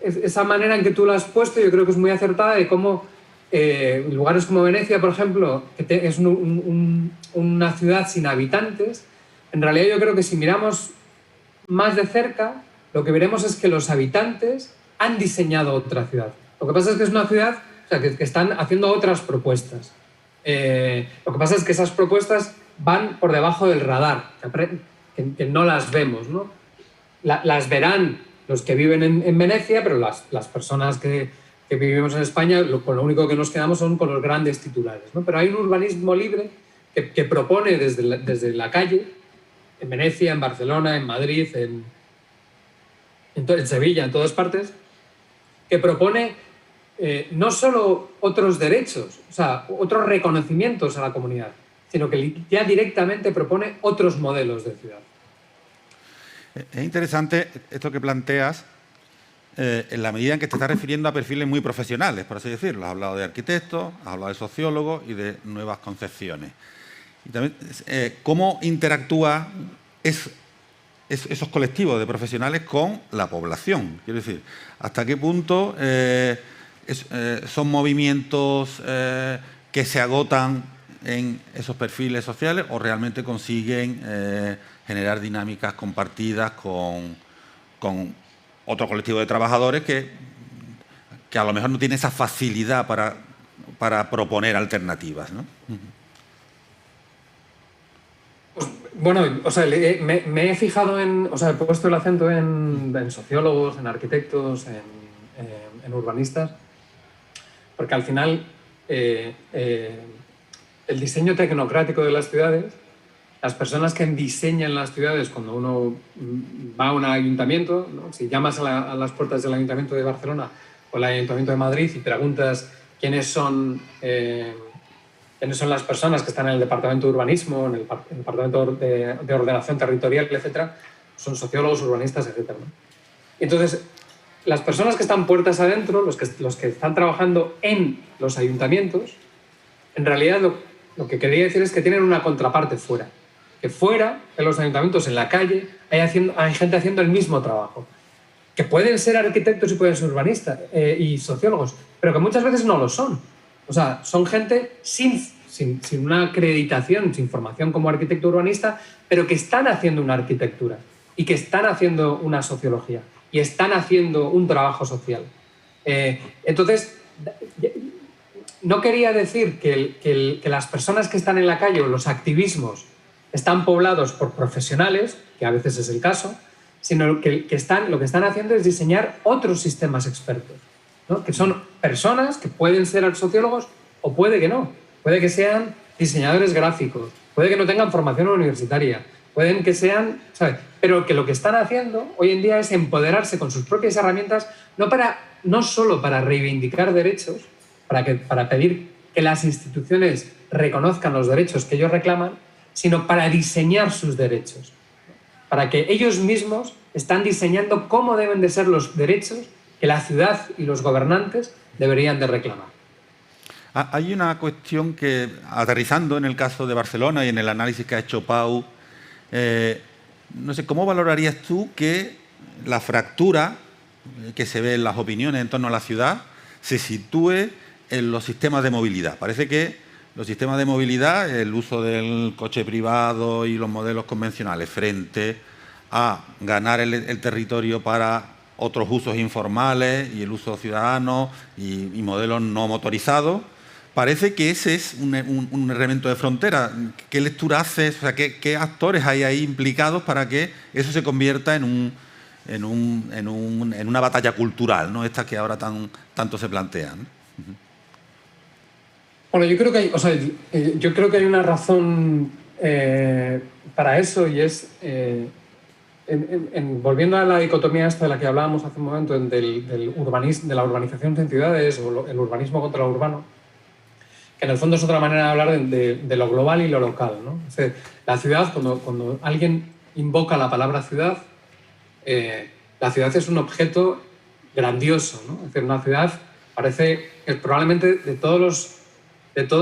esa manera en que tú lo has puesto yo creo que es muy acertada de cómo lugares como Venecia, por ejemplo, que es una ciudad sin habitantes, en realidad yo creo que si miramos más de cerca, lo que veremos es que los habitantes han diseñado otra ciudad. Lo que pasa es que es una ciudad, o sea, que están haciendo otras propuestas. Lo que pasa es que esas propuestas van por debajo del radar, que no las vemos, ¿no? Las verán los que viven en Venecia, pero las personas que vivimos en España, con lo único que nos quedamos son con los grandes titulares, ¿no? Pero hay un urbanismo libre que propone desde la calle, en Venecia, en Barcelona, en Madrid, en Sevilla, en todas partes, que propone no solo otros derechos, o sea, otros reconocimientos a la comunidad, sino que ya directamente propone otros modelos de ciudad. Es interesante esto que planteas en la medida en que te estás refiriendo a perfiles muy profesionales, por así decirlo. Has hablado de arquitectos, has hablado de sociólogos y de nuevas concepciones. Y también cómo interactúa esos colectivos de profesionales con la población. Quiero decir, hasta qué punto son movimientos que se agotan en esos perfiles sociales o realmente consiguen generar dinámicas compartidas con otro colectivo de trabajadores que a lo mejor no tiene esa facilidad para proponer alternativas, ¿no? Pues, bueno, o sea, me he fijado en, o sea, he puesto el acento en sociólogos, en arquitectos, en urbanistas, porque al final el diseño tecnocrático de las ciudades, las personas que diseñan las ciudades, cuando uno va a un ayuntamiento, ¿no? Si llamas a las puertas del Ayuntamiento de Barcelona o el Ayuntamiento de Madrid y preguntas quiénes son las personas que están en el departamento de urbanismo, en el departamento de ordenación territorial, etcétera, son sociólogos, urbanistas, etcétera, ¿no? Entonces, las personas que están puertas adentro, los que están trabajando en los ayuntamientos, en realidad lo que quería decir es que tienen una contraparte fuera. Que fuera, en los ayuntamientos, en la calle, hay gente haciendo el mismo trabajo. Que pueden ser arquitectos y pueden ser urbanistas y sociólogos, pero que muchas veces no lo son. O sea, son gente sin una acreditación, sin formación como arquitecto urbanista, pero que están haciendo una arquitectura y que están haciendo una sociología y están haciendo un trabajo social. Entonces, no quería decir que las personas que están en la calle o los activismos están poblados por profesionales, que a veces es el caso, sino que lo que están haciendo es diseñar otros sistemas expertos, ¿no? Que son personas que pueden ser sociólogos o puede que no. Puede que sean diseñadores gráficos, puede que no tengan formación universitaria, pueden que sean, ¿sabes? Pero que lo que están haciendo hoy en día es empoderarse con sus propias herramientas, no solo para reivindicar derechos, para pedir que las instituciones reconozcan los derechos que ellos reclaman, sino para diseñar sus derechos, para que ellos mismos están diseñando cómo deben de ser los derechos que la ciudad y los gobernantes deberían de reclamar. Hay una cuestión que, aterrizando en el caso de Barcelona y en el análisis que ha hecho Pau, no sé, ¿cómo valorarías tú que la fractura que se ve en las opiniones en torno a la ciudad se sitúe en los sistemas de movilidad? Parece que los sistemas de movilidad, el uso del coche privado y los modelos convencionales frente a ganar el territorio para otros usos informales y el uso ciudadano y modelos no motorizados, parece que ese es un elemento de frontera. ¿Qué lectura haces? O sea, ¿qué actores hay ahí implicados para que eso se convierta en una batalla cultural, ¿no? Esta que ahora tanto se plantean? Bueno, yo creo que hay una razón para eso y es, volviendo a la dicotomía esta de la que hablábamos hace un momento, de la urbanización en ciudades o el urbanismo contra lo urbano, que en el fondo es otra manera de hablar de lo global y lo local, ¿no? O sea, la ciudad, cuando alguien invoca la palabra ciudad, la ciudad es un objeto grandioso, ¿no? Es decir, una ciudad parece que probablemente de todos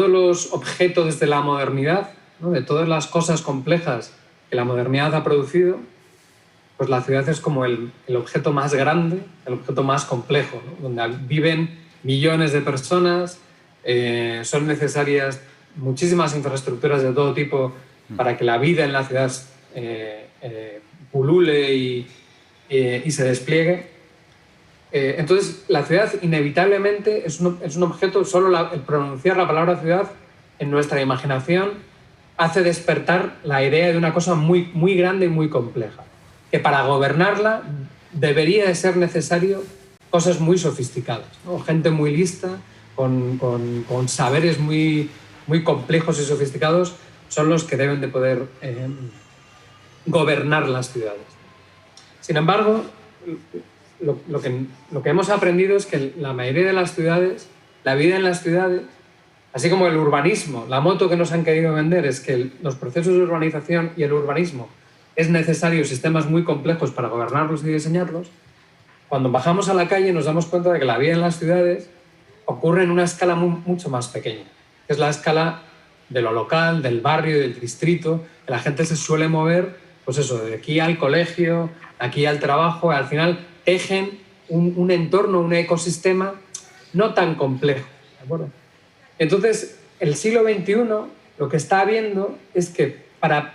los objetos de la modernidad, ¿no? De todas las cosas complejas que la modernidad ha producido, pues la ciudad es como el objeto más grande, el objeto más complejo, ¿no? Donde viven millones de personas, son necesarias muchísimas infraestructuras de todo tipo para que la vida en la ciudad pulule y se despliegue. Entonces, la ciudad inevitablemente es un objeto, solo el pronunciar la palabra ciudad en nuestra imaginación hace despertar la idea de una cosa muy, muy grande y muy compleja, que para gobernarla debería de ser necesario cosas muy sofisticadas, ¿no? Gente muy lista, con saberes muy, muy complejos y sofisticados, son los que deben de poder gobernar las ciudades. Sin embargo, lo que hemos aprendido es que la mayoría de las ciudades, la vida en las ciudades, así como el urbanismo, la moto que nos han querido vender es que los procesos de urbanización y el urbanismo es necesario sistemas muy complejos para gobernarlos y diseñarlos. Cuando bajamos a la calle nos damos cuenta de que la vida en las ciudades ocurre en una escala mucho más pequeña, que es la escala de lo local, del barrio, del distrito, que la gente se suele mover, pues eso, de aquí al colegio, de aquí al trabajo, y al final tejen un entorno, un ecosistema no tan complejo, ¿de acuerdo? Entonces, el siglo XXI lo que está viendo es que para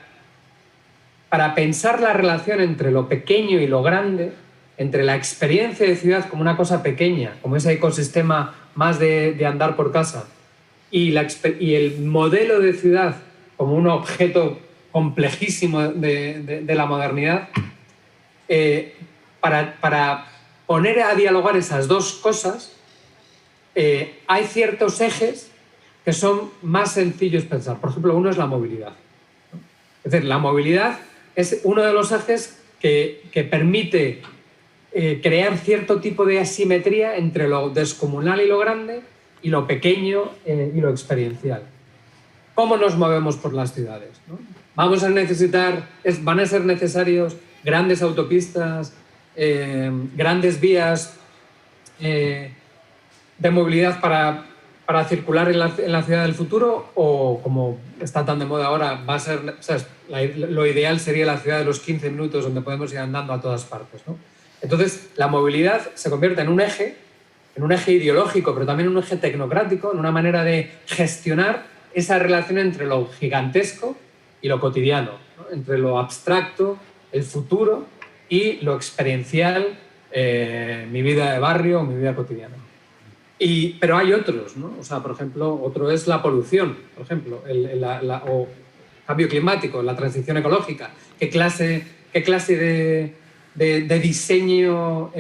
pensar la relación entre lo pequeño y lo grande, entre la experiencia de ciudad como una cosa pequeña, como ese ecosistema más de andar por casa, y el modelo de ciudad como un objeto complejísimo de la modernidad, para poner a dialogar esas dos cosas, hay ciertos ejes que son más sencillos pensar. Por ejemplo, uno es la movilidad. Es decir, la movilidad es uno de los ejes que permite crear cierto tipo de asimetría entre lo descomunal y lo grande y lo pequeño y lo experiencial. ¿Cómo nos movemos por las ciudades, ¿no? Van a ser necesarios grandes autopistas, grandes vías de movilidad para circular en la ciudad del futuro, o como está tan de moda ahora, va a ser, o sea, lo ideal sería la ciudad de los 15 minutos donde podemos ir andando a todas partes, ¿no? Entonces, la movilidad se convierte en un eje ideológico, pero también en un eje tecnocrático, en una manera de gestionar esa relación entre lo gigantesco y lo cotidiano, ¿no? Entre lo abstracto, el futuro, y lo experiencial, mi vida de barrio, mi vida cotidiana. Pero hay otros, ¿no? O sea, por ejemplo, otro es la polución, por ejemplo, o cambio climático, la transición ecológica. ¿Qué clase de diseño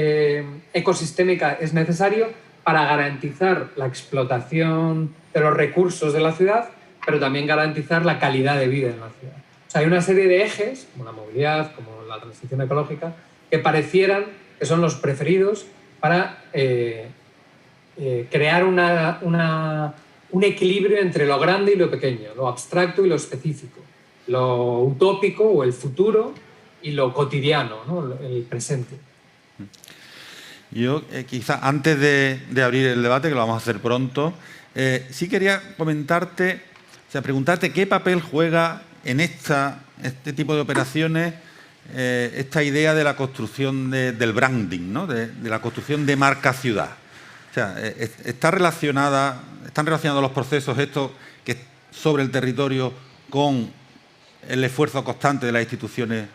ecosistémica es necesario para garantizar la explotación de los recursos de la ciudad, pero también garantizar la calidad de vida en la ciudad? O sea, hay una serie de ejes, como la movilidad, como la transición ecológica, que parecieran que son los preferidos para crear un equilibrio entre lo grande y lo pequeño, lo abstracto y lo específico, lo utópico o el futuro y lo cotidiano, ¿no? El presente. Yo, quizá antes de abrir el debate, que lo vamos a hacer pronto, sí quería preguntarte qué papel juega en este tipo de operaciones esta idea de la construcción del branding, ¿no? de la construcción de marca ciudad. O sea, están relacionados los procesos estos que sobre el territorio con el esfuerzo constante de las instituciones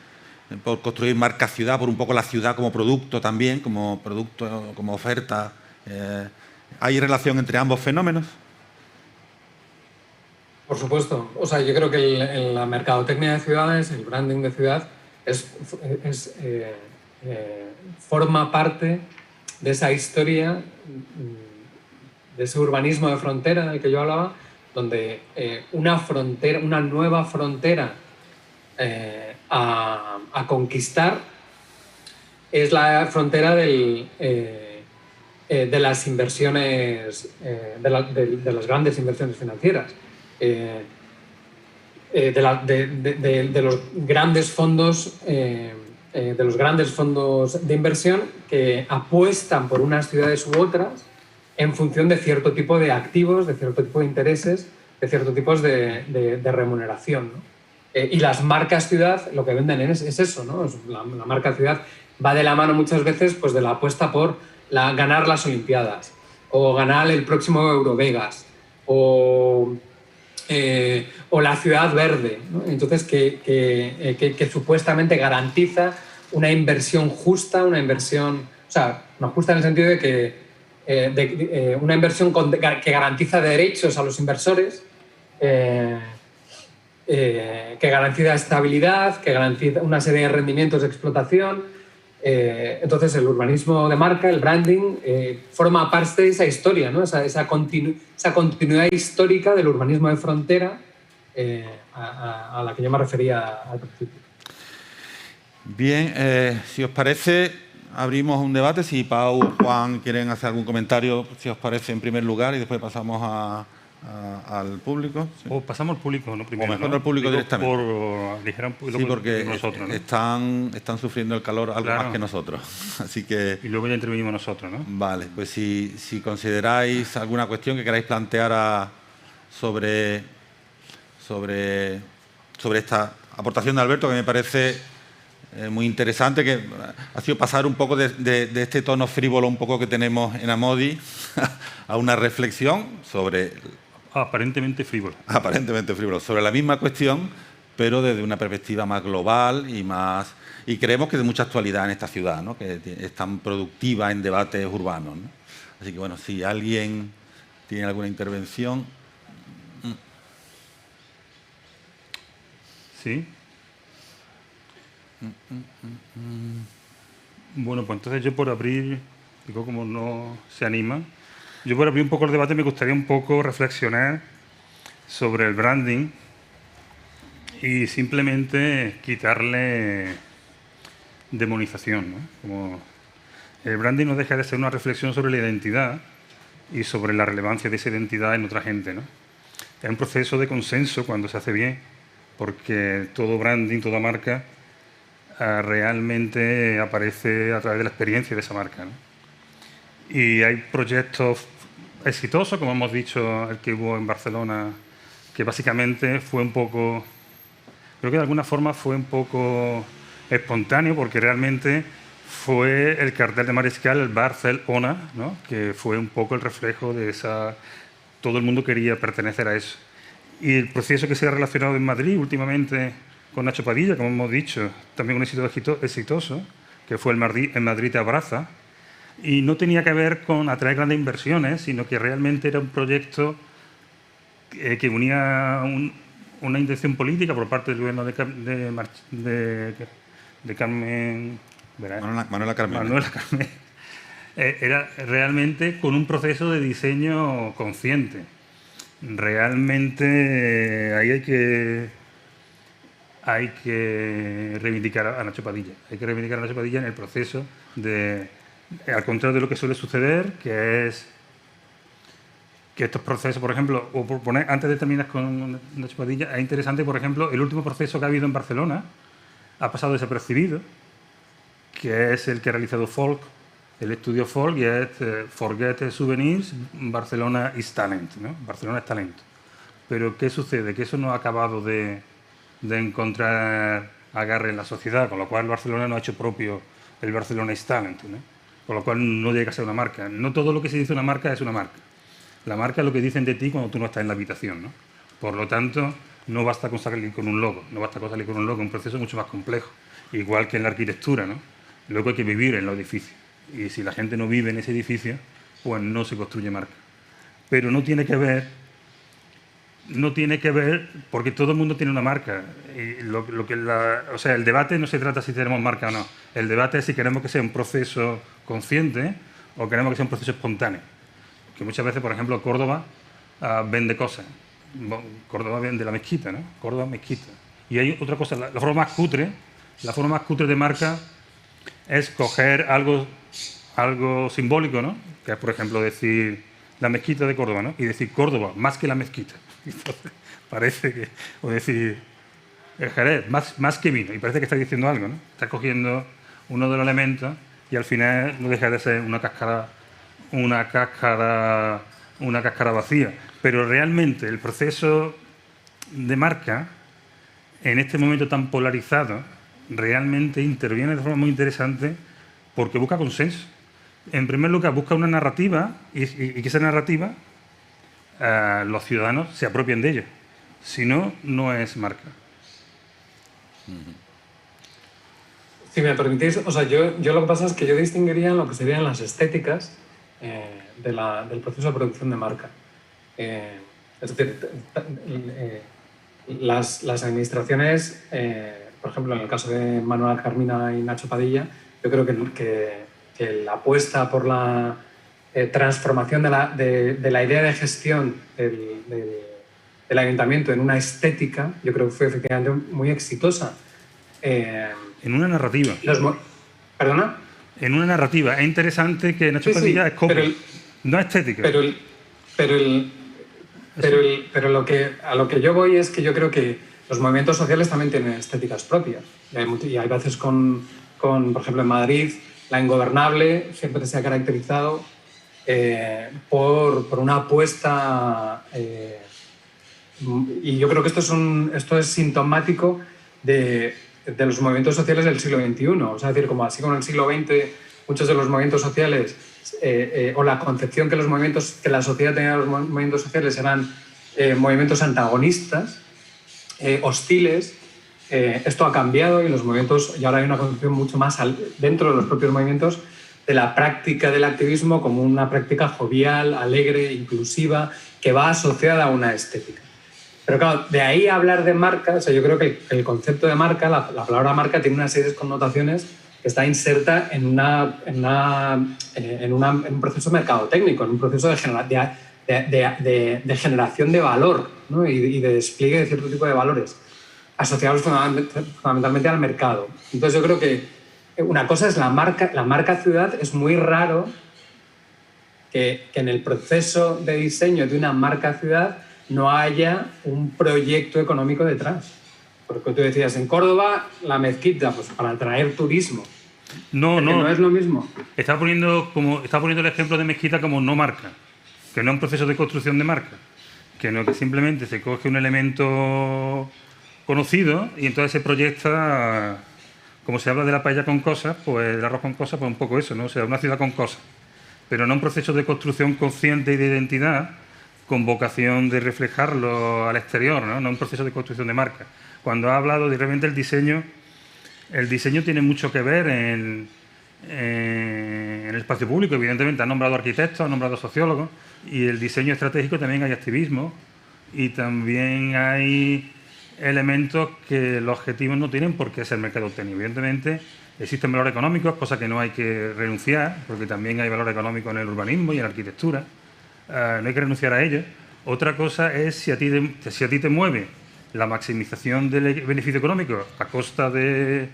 por construir marca ciudad, por un poco la ciudad como producto también, como oferta. ¿Hay relación entre ambos fenómenos? Por supuesto. O sea, yo creo que en la mercadotecnia de ciudades, el branding de ciudad, forma parte de esa historia, de ese urbanismo de frontera del que yo hablaba, donde una nueva frontera a conquistar es la frontera de las inversiones, de las grandes inversiones financieras, de los grandes fondos de inversión que apuestan por unas ciudades u otras en función de cierto tipo de activos, de cierto tipo de intereses, de ciertos tipos de remuneración, ¿no? Y las marcas ciudad lo que venden es eso, ¿no? La marca ciudad va de la mano muchas veces pues, de la apuesta por ganar las Olimpiadas, o ganar el próximo Eurovegas, o la ciudad verde, ¿no? Entonces que supuestamente garantiza una inversión justa, una inversión, o sea, no justa en el sentido de que una inversión que garantiza derechos a los inversores, que garantiza estabilidad, que garantiza una serie de rendimientos de explotación. Entonces el urbanismo de marca, el branding, forma parte de esa historia, ¿no? esa continuidad histórica del urbanismo de frontera a la que yo me refería al principio. Bien, si os parece, abrimos un debate. Si Pau o Juan quieren hacer algún comentario, si os parece, en primer lugar, y después pasamos al público. Sí. O pasamos al público, ¿no? Primero, O mejor ¿no? al público directamente. Por aligerar un poquito Sí, porque nosotros, ¿no? están sufriendo el calor algo Claro. más que nosotros. Así que, Y luego ya intervenimos nosotros, ¿no? vale, pues si consideráis alguna cuestión que queráis plantear sobre esta aportación de Alberto, que me parece muy interesante, que ha sido pasar un poco de este tono frívolo un poco que tenemos en Amodi a una reflexión sobre, Aparentemente frívolo. aparentemente frívolo, sobre la misma cuestión, pero desde una perspectiva más global y creemos que de mucha actualidad en esta ciudad, ¿no? Que es tan productiva en debates urbanos, ¿no? Así que, bueno, si alguien tiene alguna intervención. ¿Sí? Bueno, pues entonces yo por abrir, digo, como no se anima, yo por abrir un poco el debate me gustaría un poco reflexionar sobre el branding y simplemente quitarle demonización, ¿no? Como el branding no deja de ser una reflexión sobre la identidad y sobre la relevancia de esa identidad en otra gente, ¿no? Es un proceso de consenso cuando se hace bien, porque todo branding, toda marca, realmente aparece a través de la experiencia de esa marca, ¿no? Y hay proyectos exitosos, como hemos dicho, el que hubo en Barcelona, que básicamente fue un poco, creo que de alguna forma fue un poco espontáneo, porque realmente fue el cartel de Mariscal, el Barcelona, ¿no? Que fue un poco el reflejo de esa... Todo el mundo quería pertenecer a eso. Y el proceso que se ha relacionado en Madrid últimamente con Nacho Padilla, como hemos dicho, también un éxito exitoso, que fue en Madrid te abraza, y no tenía que ver con atraer grandes inversiones, sino que realmente era un proyecto que unía una intención política por parte del gobierno de Carmen... Manuela Carmen. Manuela Carmen. Era realmente con un proceso de diseño consciente. Realmente ahí hay que reivindicar a Nacho Padilla. Hay que reivindicar a Nacho Padilla en el proceso de, al contrario de lo que suele suceder, que es que estos procesos, por ejemplo, o por poner, antes de terminar con Nacho Padilla, es interesante, por ejemplo, el último proceso que ha habido en Barcelona ha pasado desapercibido, que es el que ha realizado Folk, el estudio Folk, y es Forget Souvenirs, Barcelona is Talent, ¿no? Barcelona es talento. Pero ¿qué sucede? Que eso no ha acabado de encontrar agarre en la sociedad, con lo cual Barcelona no ha hecho propio el Barcelona is Talent, ¿no? Con lo cual no llega a ser una marca. No todo lo que se dice una marca es una marca. La marca es lo que dicen de ti cuando tú no estás en la habitación, ¿no? Por lo tanto, no basta con salir con un logo, no basta con salir con un logo, es un proceso mucho más complejo. Igual que en la arquitectura, ¿no? Luego hay que vivir en los edificios. Y si la gente no vive en ese edificio, pues no se construye marca. Pero no tiene que ver, porque todo el mundo tiene una marca. Y o sea, el debate no se trata si tenemos marca o no. El debate es si queremos que sea un proceso consciente o queremos que sea un proceso espontáneo. Que muchas veces, por ejemplo, Córdoba vende cosas. Córdoba vende la mezquita, ¿no? Córdoba mezquita. Y hay otra cosa, la forma más cutre de marca es coger algo simbólico, ¿no? Que es, por ejemplo, decir la mezquita de Córdoba, ¿no? Y decir Córdoba, más que la mezquita. Entonces, parece que... O decir Jerez, más que vino. Y parece que está diciendo algo, ¿no? Está cogiendo uno de los elementos y al final no deja de ser una cáscara vacía. Pero realmente el proceso de marca, en este momento tan polarizado, realmente interviene de forma muy interesante porque busca consenso. En primer lugar, busca una narrativa y que esa narrativa los ciudadanos se apropien de ella. Si no, no es marca. Si me permitís, o sea, yo lo que pasa es que yo distinguiría lo que serían las estéticas del proceso de producción de marca. Es decir, las administraciones, por ejemplo, en el caso de Manuela Carmina y Nacho Padilla, yo creo que la apuesta por la transformación de la idea de gestión del ayuntamiento en una estética, yo creo que fue efectivamente muy exitosa. En una narrativa. ¿Perdona? en una narrativa. Es interesante que Nacho Padilla es copia, no estética. Pero a lo que yo voy es que yo creo que los movimientos sociales también tienen estéticas propias. Y hay veces por ejemplo, en Madrid, la Ingobernable siempre se ha caracterizado por una apuesta... y yo creo que esto es sintomático de los movimientos sociales del siglo XXI. O sea, es decir, como así como en el siglo XX muchos de los movimientos sociales o la concepción que la sociedad tenía de los movimientos sociales eran movimientos antagonistas, hostiles. Esto ha cambiado y ahora hay una concepción mucho más dentro de los propios movimientos de la práctica del activismo como una práctica jovial, alegre, inclusiva, que va asociada a una estética. Pero claro, de ahí a hablar de marca, o sea, yo creo que el concepto de marca, la palabra marca tiene una serie de connotaciones que está inserta en un proceso mercadotécnico, en un proceso de generación de valor, ¿no? y de despliegue de cierto tipo de valores asociados fundamentalmente al mercado. Entonces yo creo que una cosa es la marca ciudad. Es muy raro que en el proceso de diseño de una marca ciudad no haya un proyecto económico detrás. Porque tú decías, en Córdoba, la mezquita, pues para atraer turismo. No es lo mismo. Estaba poniendo el ejemplo de mezquita como no marca, que no es un proceso de construcción de marca, que simplemente se coge un elemento conocido y entonces se proyecta, como se habla de la paella con cosas, pues el arroz con cosas, pues un poco eso, ¿no? O sea, una ciudad con cosas, pero no un proceso de construcción consciente y de identidad con vocación de reflejarlo al exterior, ¿no? No un proceso de construcción de marca. Cuando ha hablado directamente del diseño, el diseño tiene mucho que ver en el espacio público. Evidentemente ha nombrado arquitectos, ha nombrado sociólogos, y el diseño estratégico también hay activismo y también hay elementos que los objetivos no tienen por qué ser mercadotecnia. Evidentemente existen valores económicos, cosa que no hay que renunciar, porque también hay valor económico en el urbanismo y en la arquitectura. No hay que renunciar a ellos. Otra cosa es si a ti te mueve la maximización del beneficio económico a costa de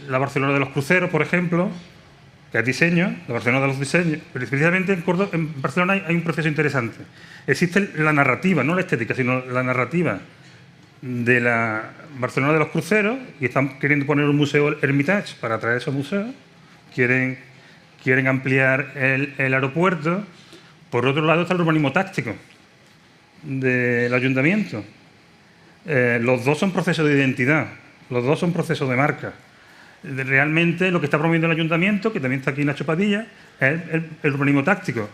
la Barcelona de los cruceros, por ejemplo, que es diseño, la Barcelona de los diseños. Pero especialmente en Barcelona hay un proceso interesante. Existe la narrativa, no la estética, sino la narrativa de la Barcelona de los cruceros, y están queriendo poner un museo Hermitage para atraer esos museos. Quieren ampliar el aeropuerto. Por otro lado está el urbanismo táctico del ayuntamiento. Los dos son procesos de identidad, los dos son procesos de marca. Realmente lo que está promoviendo el ayuntamiento, que también está aquí Nacho Padilla, es el urbanismo táctico.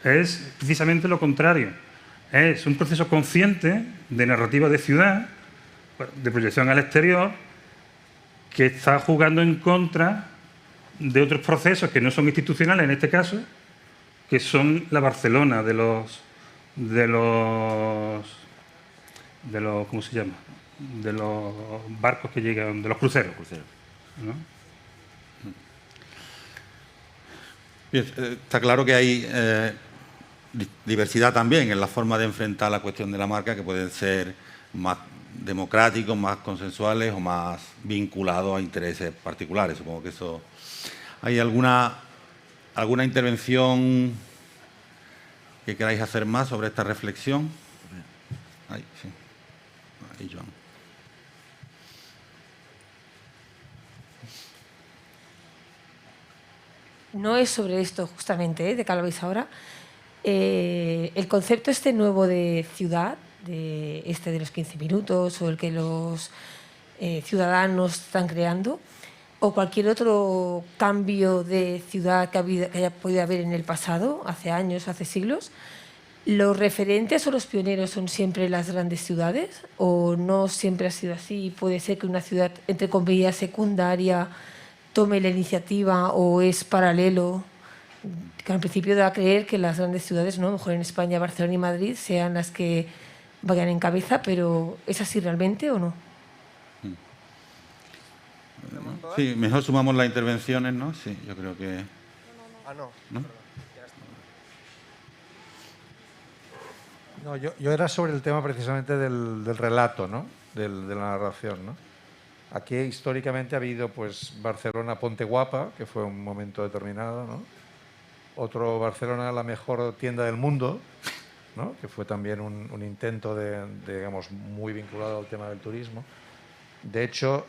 Es precisamente lo contrario. Es un proceso consciente de narrativa de ciudad, de proyección al exterior, que está jugando en contra de otros procesos que no son institucionales en este caso, que son la Barcelona de los ¿cómo se llama? De los barcos que llegan, de los cruceros. ¿No? Bien, está claro que hay diversidad también en la forma de enfrentar la cuestión de la marca, que pueden ser más democráticos, más consensuales o más vinculados a intereses particulares. Supongo que eso... ¿Hay alguna intervención que queráis hacer más sobre esta reflexión? Ahí, sí. Ahí, Joan. No es sobre esto justamente, de que habláis ahora. El concepto nuevo de ciudad, de los 15 minutos o el que los ciudadanos están creando, o cualquier otro cambio de ciudad que haya podido haber en el pasado, hace años, hace siglos, ¿los referentes o los pioneros son siempre las grandes ciudades? ¿O no siempre ha sido así? ¿Puede ser que una ciudad, entre comillas, secundaria, tome la iniciativa o es paralelo? Que al principio da a creer que las grandes ciudades, ¿no? Mejor en España, Barcelona y Madrid, sean las que vayan en cabeza, pero ¿es así realmente o no? Sí, mejor sumamos las intervenciones, ¿no? Sí, yo creo que... ¿No? No, yo era sobre el tema precisamente del relato, ¿no? De la narración, ¿no? Aquí históricamente ha habido pues Barcelona Ponte Guapa, que fue un momento determinado, ¿no? Otro Barcelona la mejor tienda del mundo, ¿no? Que fue también un intento digamos, muy vinculado al tema del turismo. De hecho,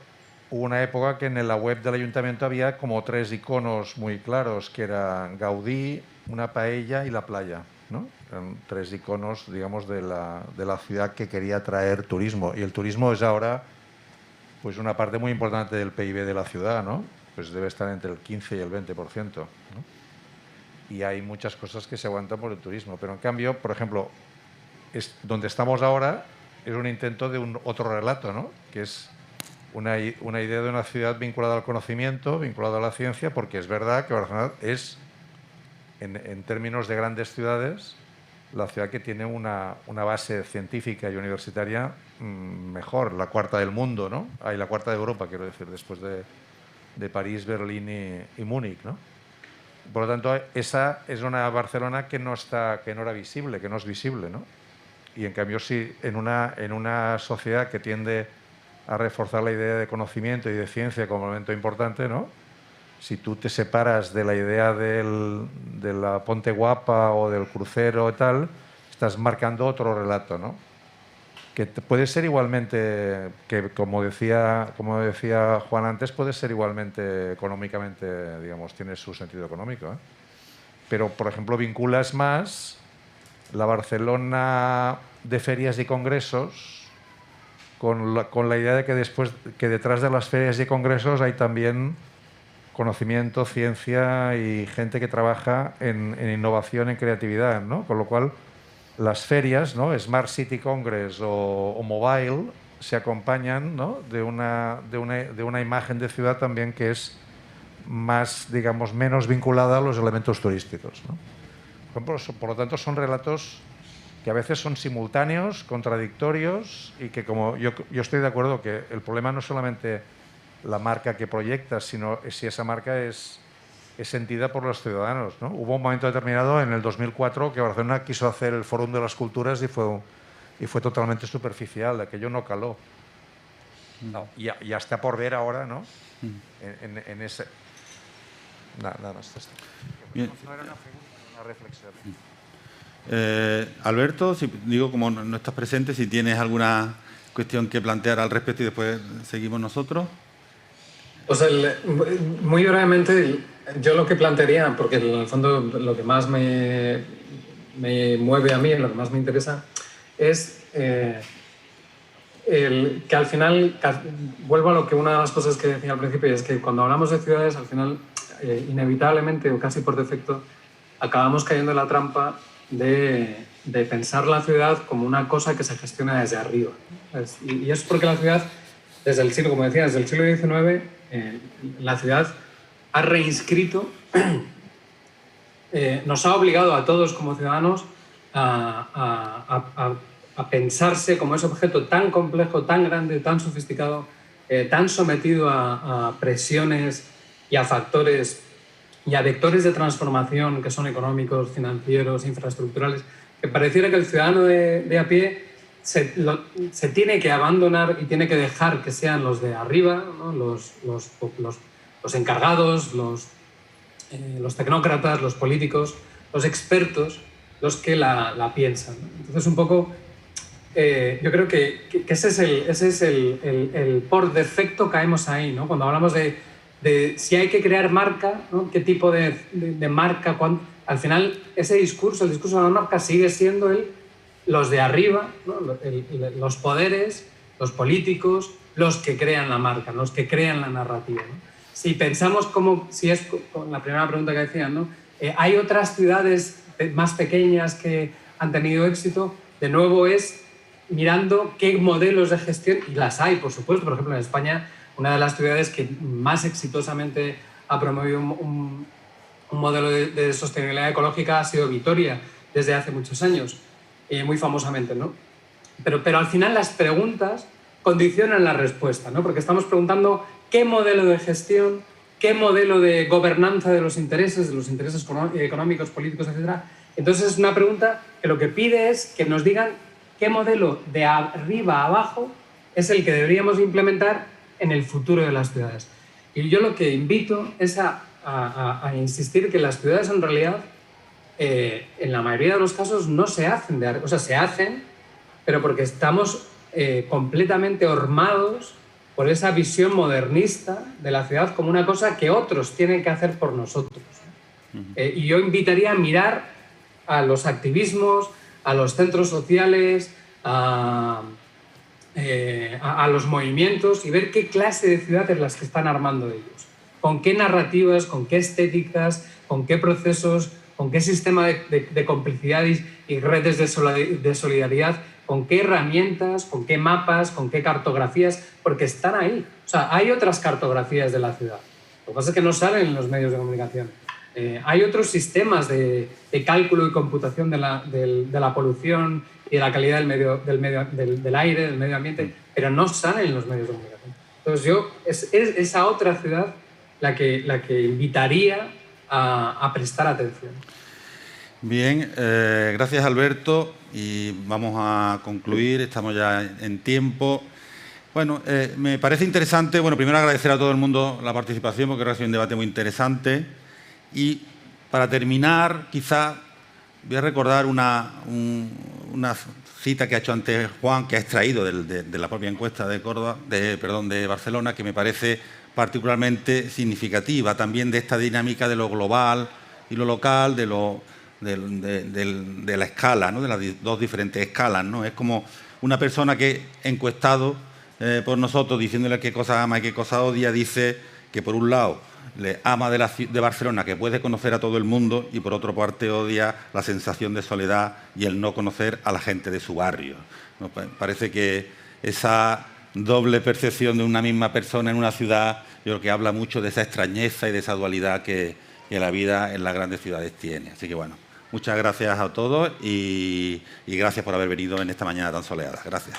hubo una época que en la web del ayuntamiento había como 3 iconos muy claros, que eran Gaudí, una paella y la playa, ¿no? Eran 3 iconos, digamos, de la ciudad que quería atraer turismo. Y el turismo es ahora pues una parte muy importante del PIB de la ciudad, ¿no? Pues debe estar entre el 15 y el 20%, ¿no? Y hay muchas cosas que se aguantan por el turismo. Pero en cambio, por ejemplo, donde estamos ahora es un intento de otro relato, ¿no? Que es una idea de una ciudad vinculada al conocimiento, vinculada a la ciencia, porque es verdad que Barcelona es, en términos de grandes ciudades, la ciudad que tiene una base científica y universitaria mejor, la cuarta del mundo, ¿no? La cuarta de Europa, quiero decir, después de París, Berlín y Múnich, ¿no? Por lo tanto, esa es una Barcelona que no era visible, que no es visible, ¿no? Y en cambio, sí, en una sociedad que tiende a reforzar la idea de conocimiento y de ciencia como elemento importante, ¿no? Si tú te separas de la idea de la Ponte Guapa o del crucero y tal, estás marcando otro relato, ¿no? Que puede ser igualmente, que como decía Juan antes, puede ser igualmente económicamente, digamos, tiene su sentido económico, ¿eh? Pero, por ejemplo, vinculas más la Barcelona de ferias y congresos con la idea de que detrás de las ferias y congresos hay también conocimiento, ciencia y gente que trabaja en innovación, en creatividad, ¿no? Con lo cual, las ferias, ¿no? Smart City Congress o Mobile se acompañan, ¿no? de una imagen de ciudad también que es más, digamos, menos vinculada a los elementos turísticos, ¿no? Por lo tanto, son relatos que a veces son simultáneos, contradictorios y que, como yo estoy de acuerdo que el problema no es solamente la marca que proyectas, sino si esa marca es sentida por los ciudadanos, ¿no? Hubo un momento determinado, en el 2004, que Barcelona quiso hacer el Fórum de las Culturas y fue totalmente superficial, aquello no caló. No. Y hasta por ver ahora, ¿no? En ese... Nada más. Bien. No era una pregunta, una reflexión. Alberto, digo, como no estás presente, si tienes alguna cuestión que plantear al respecto y después seguimos nosotros. Pues muy brevemente, yo lo que plantearía, porque en el fondo lo que más me mueve a mí, lo que más me interesa, es que al final, vuelvo a lo que una de las cosas que decía al principio, y es que cuando hablamos de ciudades, al final, inevitablemente o casi por defecto, acabamos cayendo en la trampa de pensar la ciudad como una cosa que se gestiona desde arriba. Y es porque la ciudad, desde el siglo, como decía, desde el siglo XIX, la ciudad ha reinscrito, nos ha obligado a todos como ciudadanos a pensarse como ese objeto tan complejo, tan grande, tan sofisticado, tan sometido a presiones y a factores y a vectores de transformación que son económicos, financieros, infraestructurales, que pareciera que el ciudadano de a pie se tiene que abandonar y tiene que dejar que sean los de arriba, ¿no? los encargados, los tecnócratas, los políticos, los expertos, los que la piensan, ¿no? Entonces, un poco, yo creo que ese es el por defecto caemos ahí, ¿no? Cuando hablamos de si hay que crear marca, ¿no? ¿Qué tipo de marca? Al final, ese discurso, el discurso de la marca sigue siendo los de arriba, ¿no? Los poderes, los políticos, los que crean la marca, los que crean la narrativa, ¿no? Si pensamos si es con la primera pregunta que decían, ¿no? Hay otras ciudades más pequeñas que han tenido éxito, de nuevo es mirando qué modelos de gestión, y las hay, por supuesto. Por ejemplo, en España, una de las ciudades que más exitosamente ha promovido un modelo de sostenibilidad ecológica ha sido Vitoria, desde hace muchos años, muy famosamente, ¿no? Pero al final las preguntas condicionan la respuesta, ¿no? Porque estamos preguntando qué modelo de gestión, qué modelo de gobernanza de los intereses económicos, políticos, etc. Entonces es una pregunta que lo que pide es que nos digan qué modelo de arriba a abajo es el que deberíamos implementar en el futuro de las ciudades. Y yo lo que invito es a insistir que las ciudades en realidad, en la mayoría de los casos, no se hacen o sea, se hacen, pero porque estamos completamente hormados por esa visión modernista de la ciudad como una cosa que otros tienen que hacer por nosotros. Y yo invitaría a mirar a los activismos, a los centros sociales, a los movimientos y ver qué clase de ciudad es las que están armando ellos. Con qué narrativas, con qué estéticas, con qué procesos, con qué sistema de complicidad y redes de solidaridad, con qué herramientas, con qué mapas, con qué cartografías, porque están ahí. O sea, hay otras cartografías de la ciudad. Lo que pasa es que no salen en los medios de comunicación. Hay otros sistemas de cálculo y computación de la polución y de la calidad del aire, del medio ambiente, pero no salen en los medios de comunicación. Entonces es esa otra ciudad la que invitaría a prestar atención. Bien, gracias Alberto, y vamos a concluir, estamos ya en tiempo. Bueno, me parece interesante, bueno, primero agradecer a todo el mundo la participación porque creo que ha sido un debate muy interesante, y para terminar quizá voy a recordar una cita que ha hecho antes Juan, que ha extraído de la propia encuesta de de Barcelona, que me parece particularmente significativa también de esta dinámica de lo global y lo local, de la escala, ¿no? De las dos diferentes escalas, ¿no? Es como una persona que, encuestado por nosotros, diciéndole qué cosa ama y qué cosa odia, dice que por un lado le ama de Barcelona, que puede conocer a todo el mundo, y por otra parte odia la sensación de soledad y el no conocer a la gente de su barrio. ¿No? Parece que esa doble percepción de una misma persona en una ciudad, yo creo que habla mucho de esa extrañeza y de esa dualidad que la vida en las grandes ciudades tiene. Así que bueno, muchas gracias a todos y gracias por haber venido en esta mañana tan soleada. Gracias.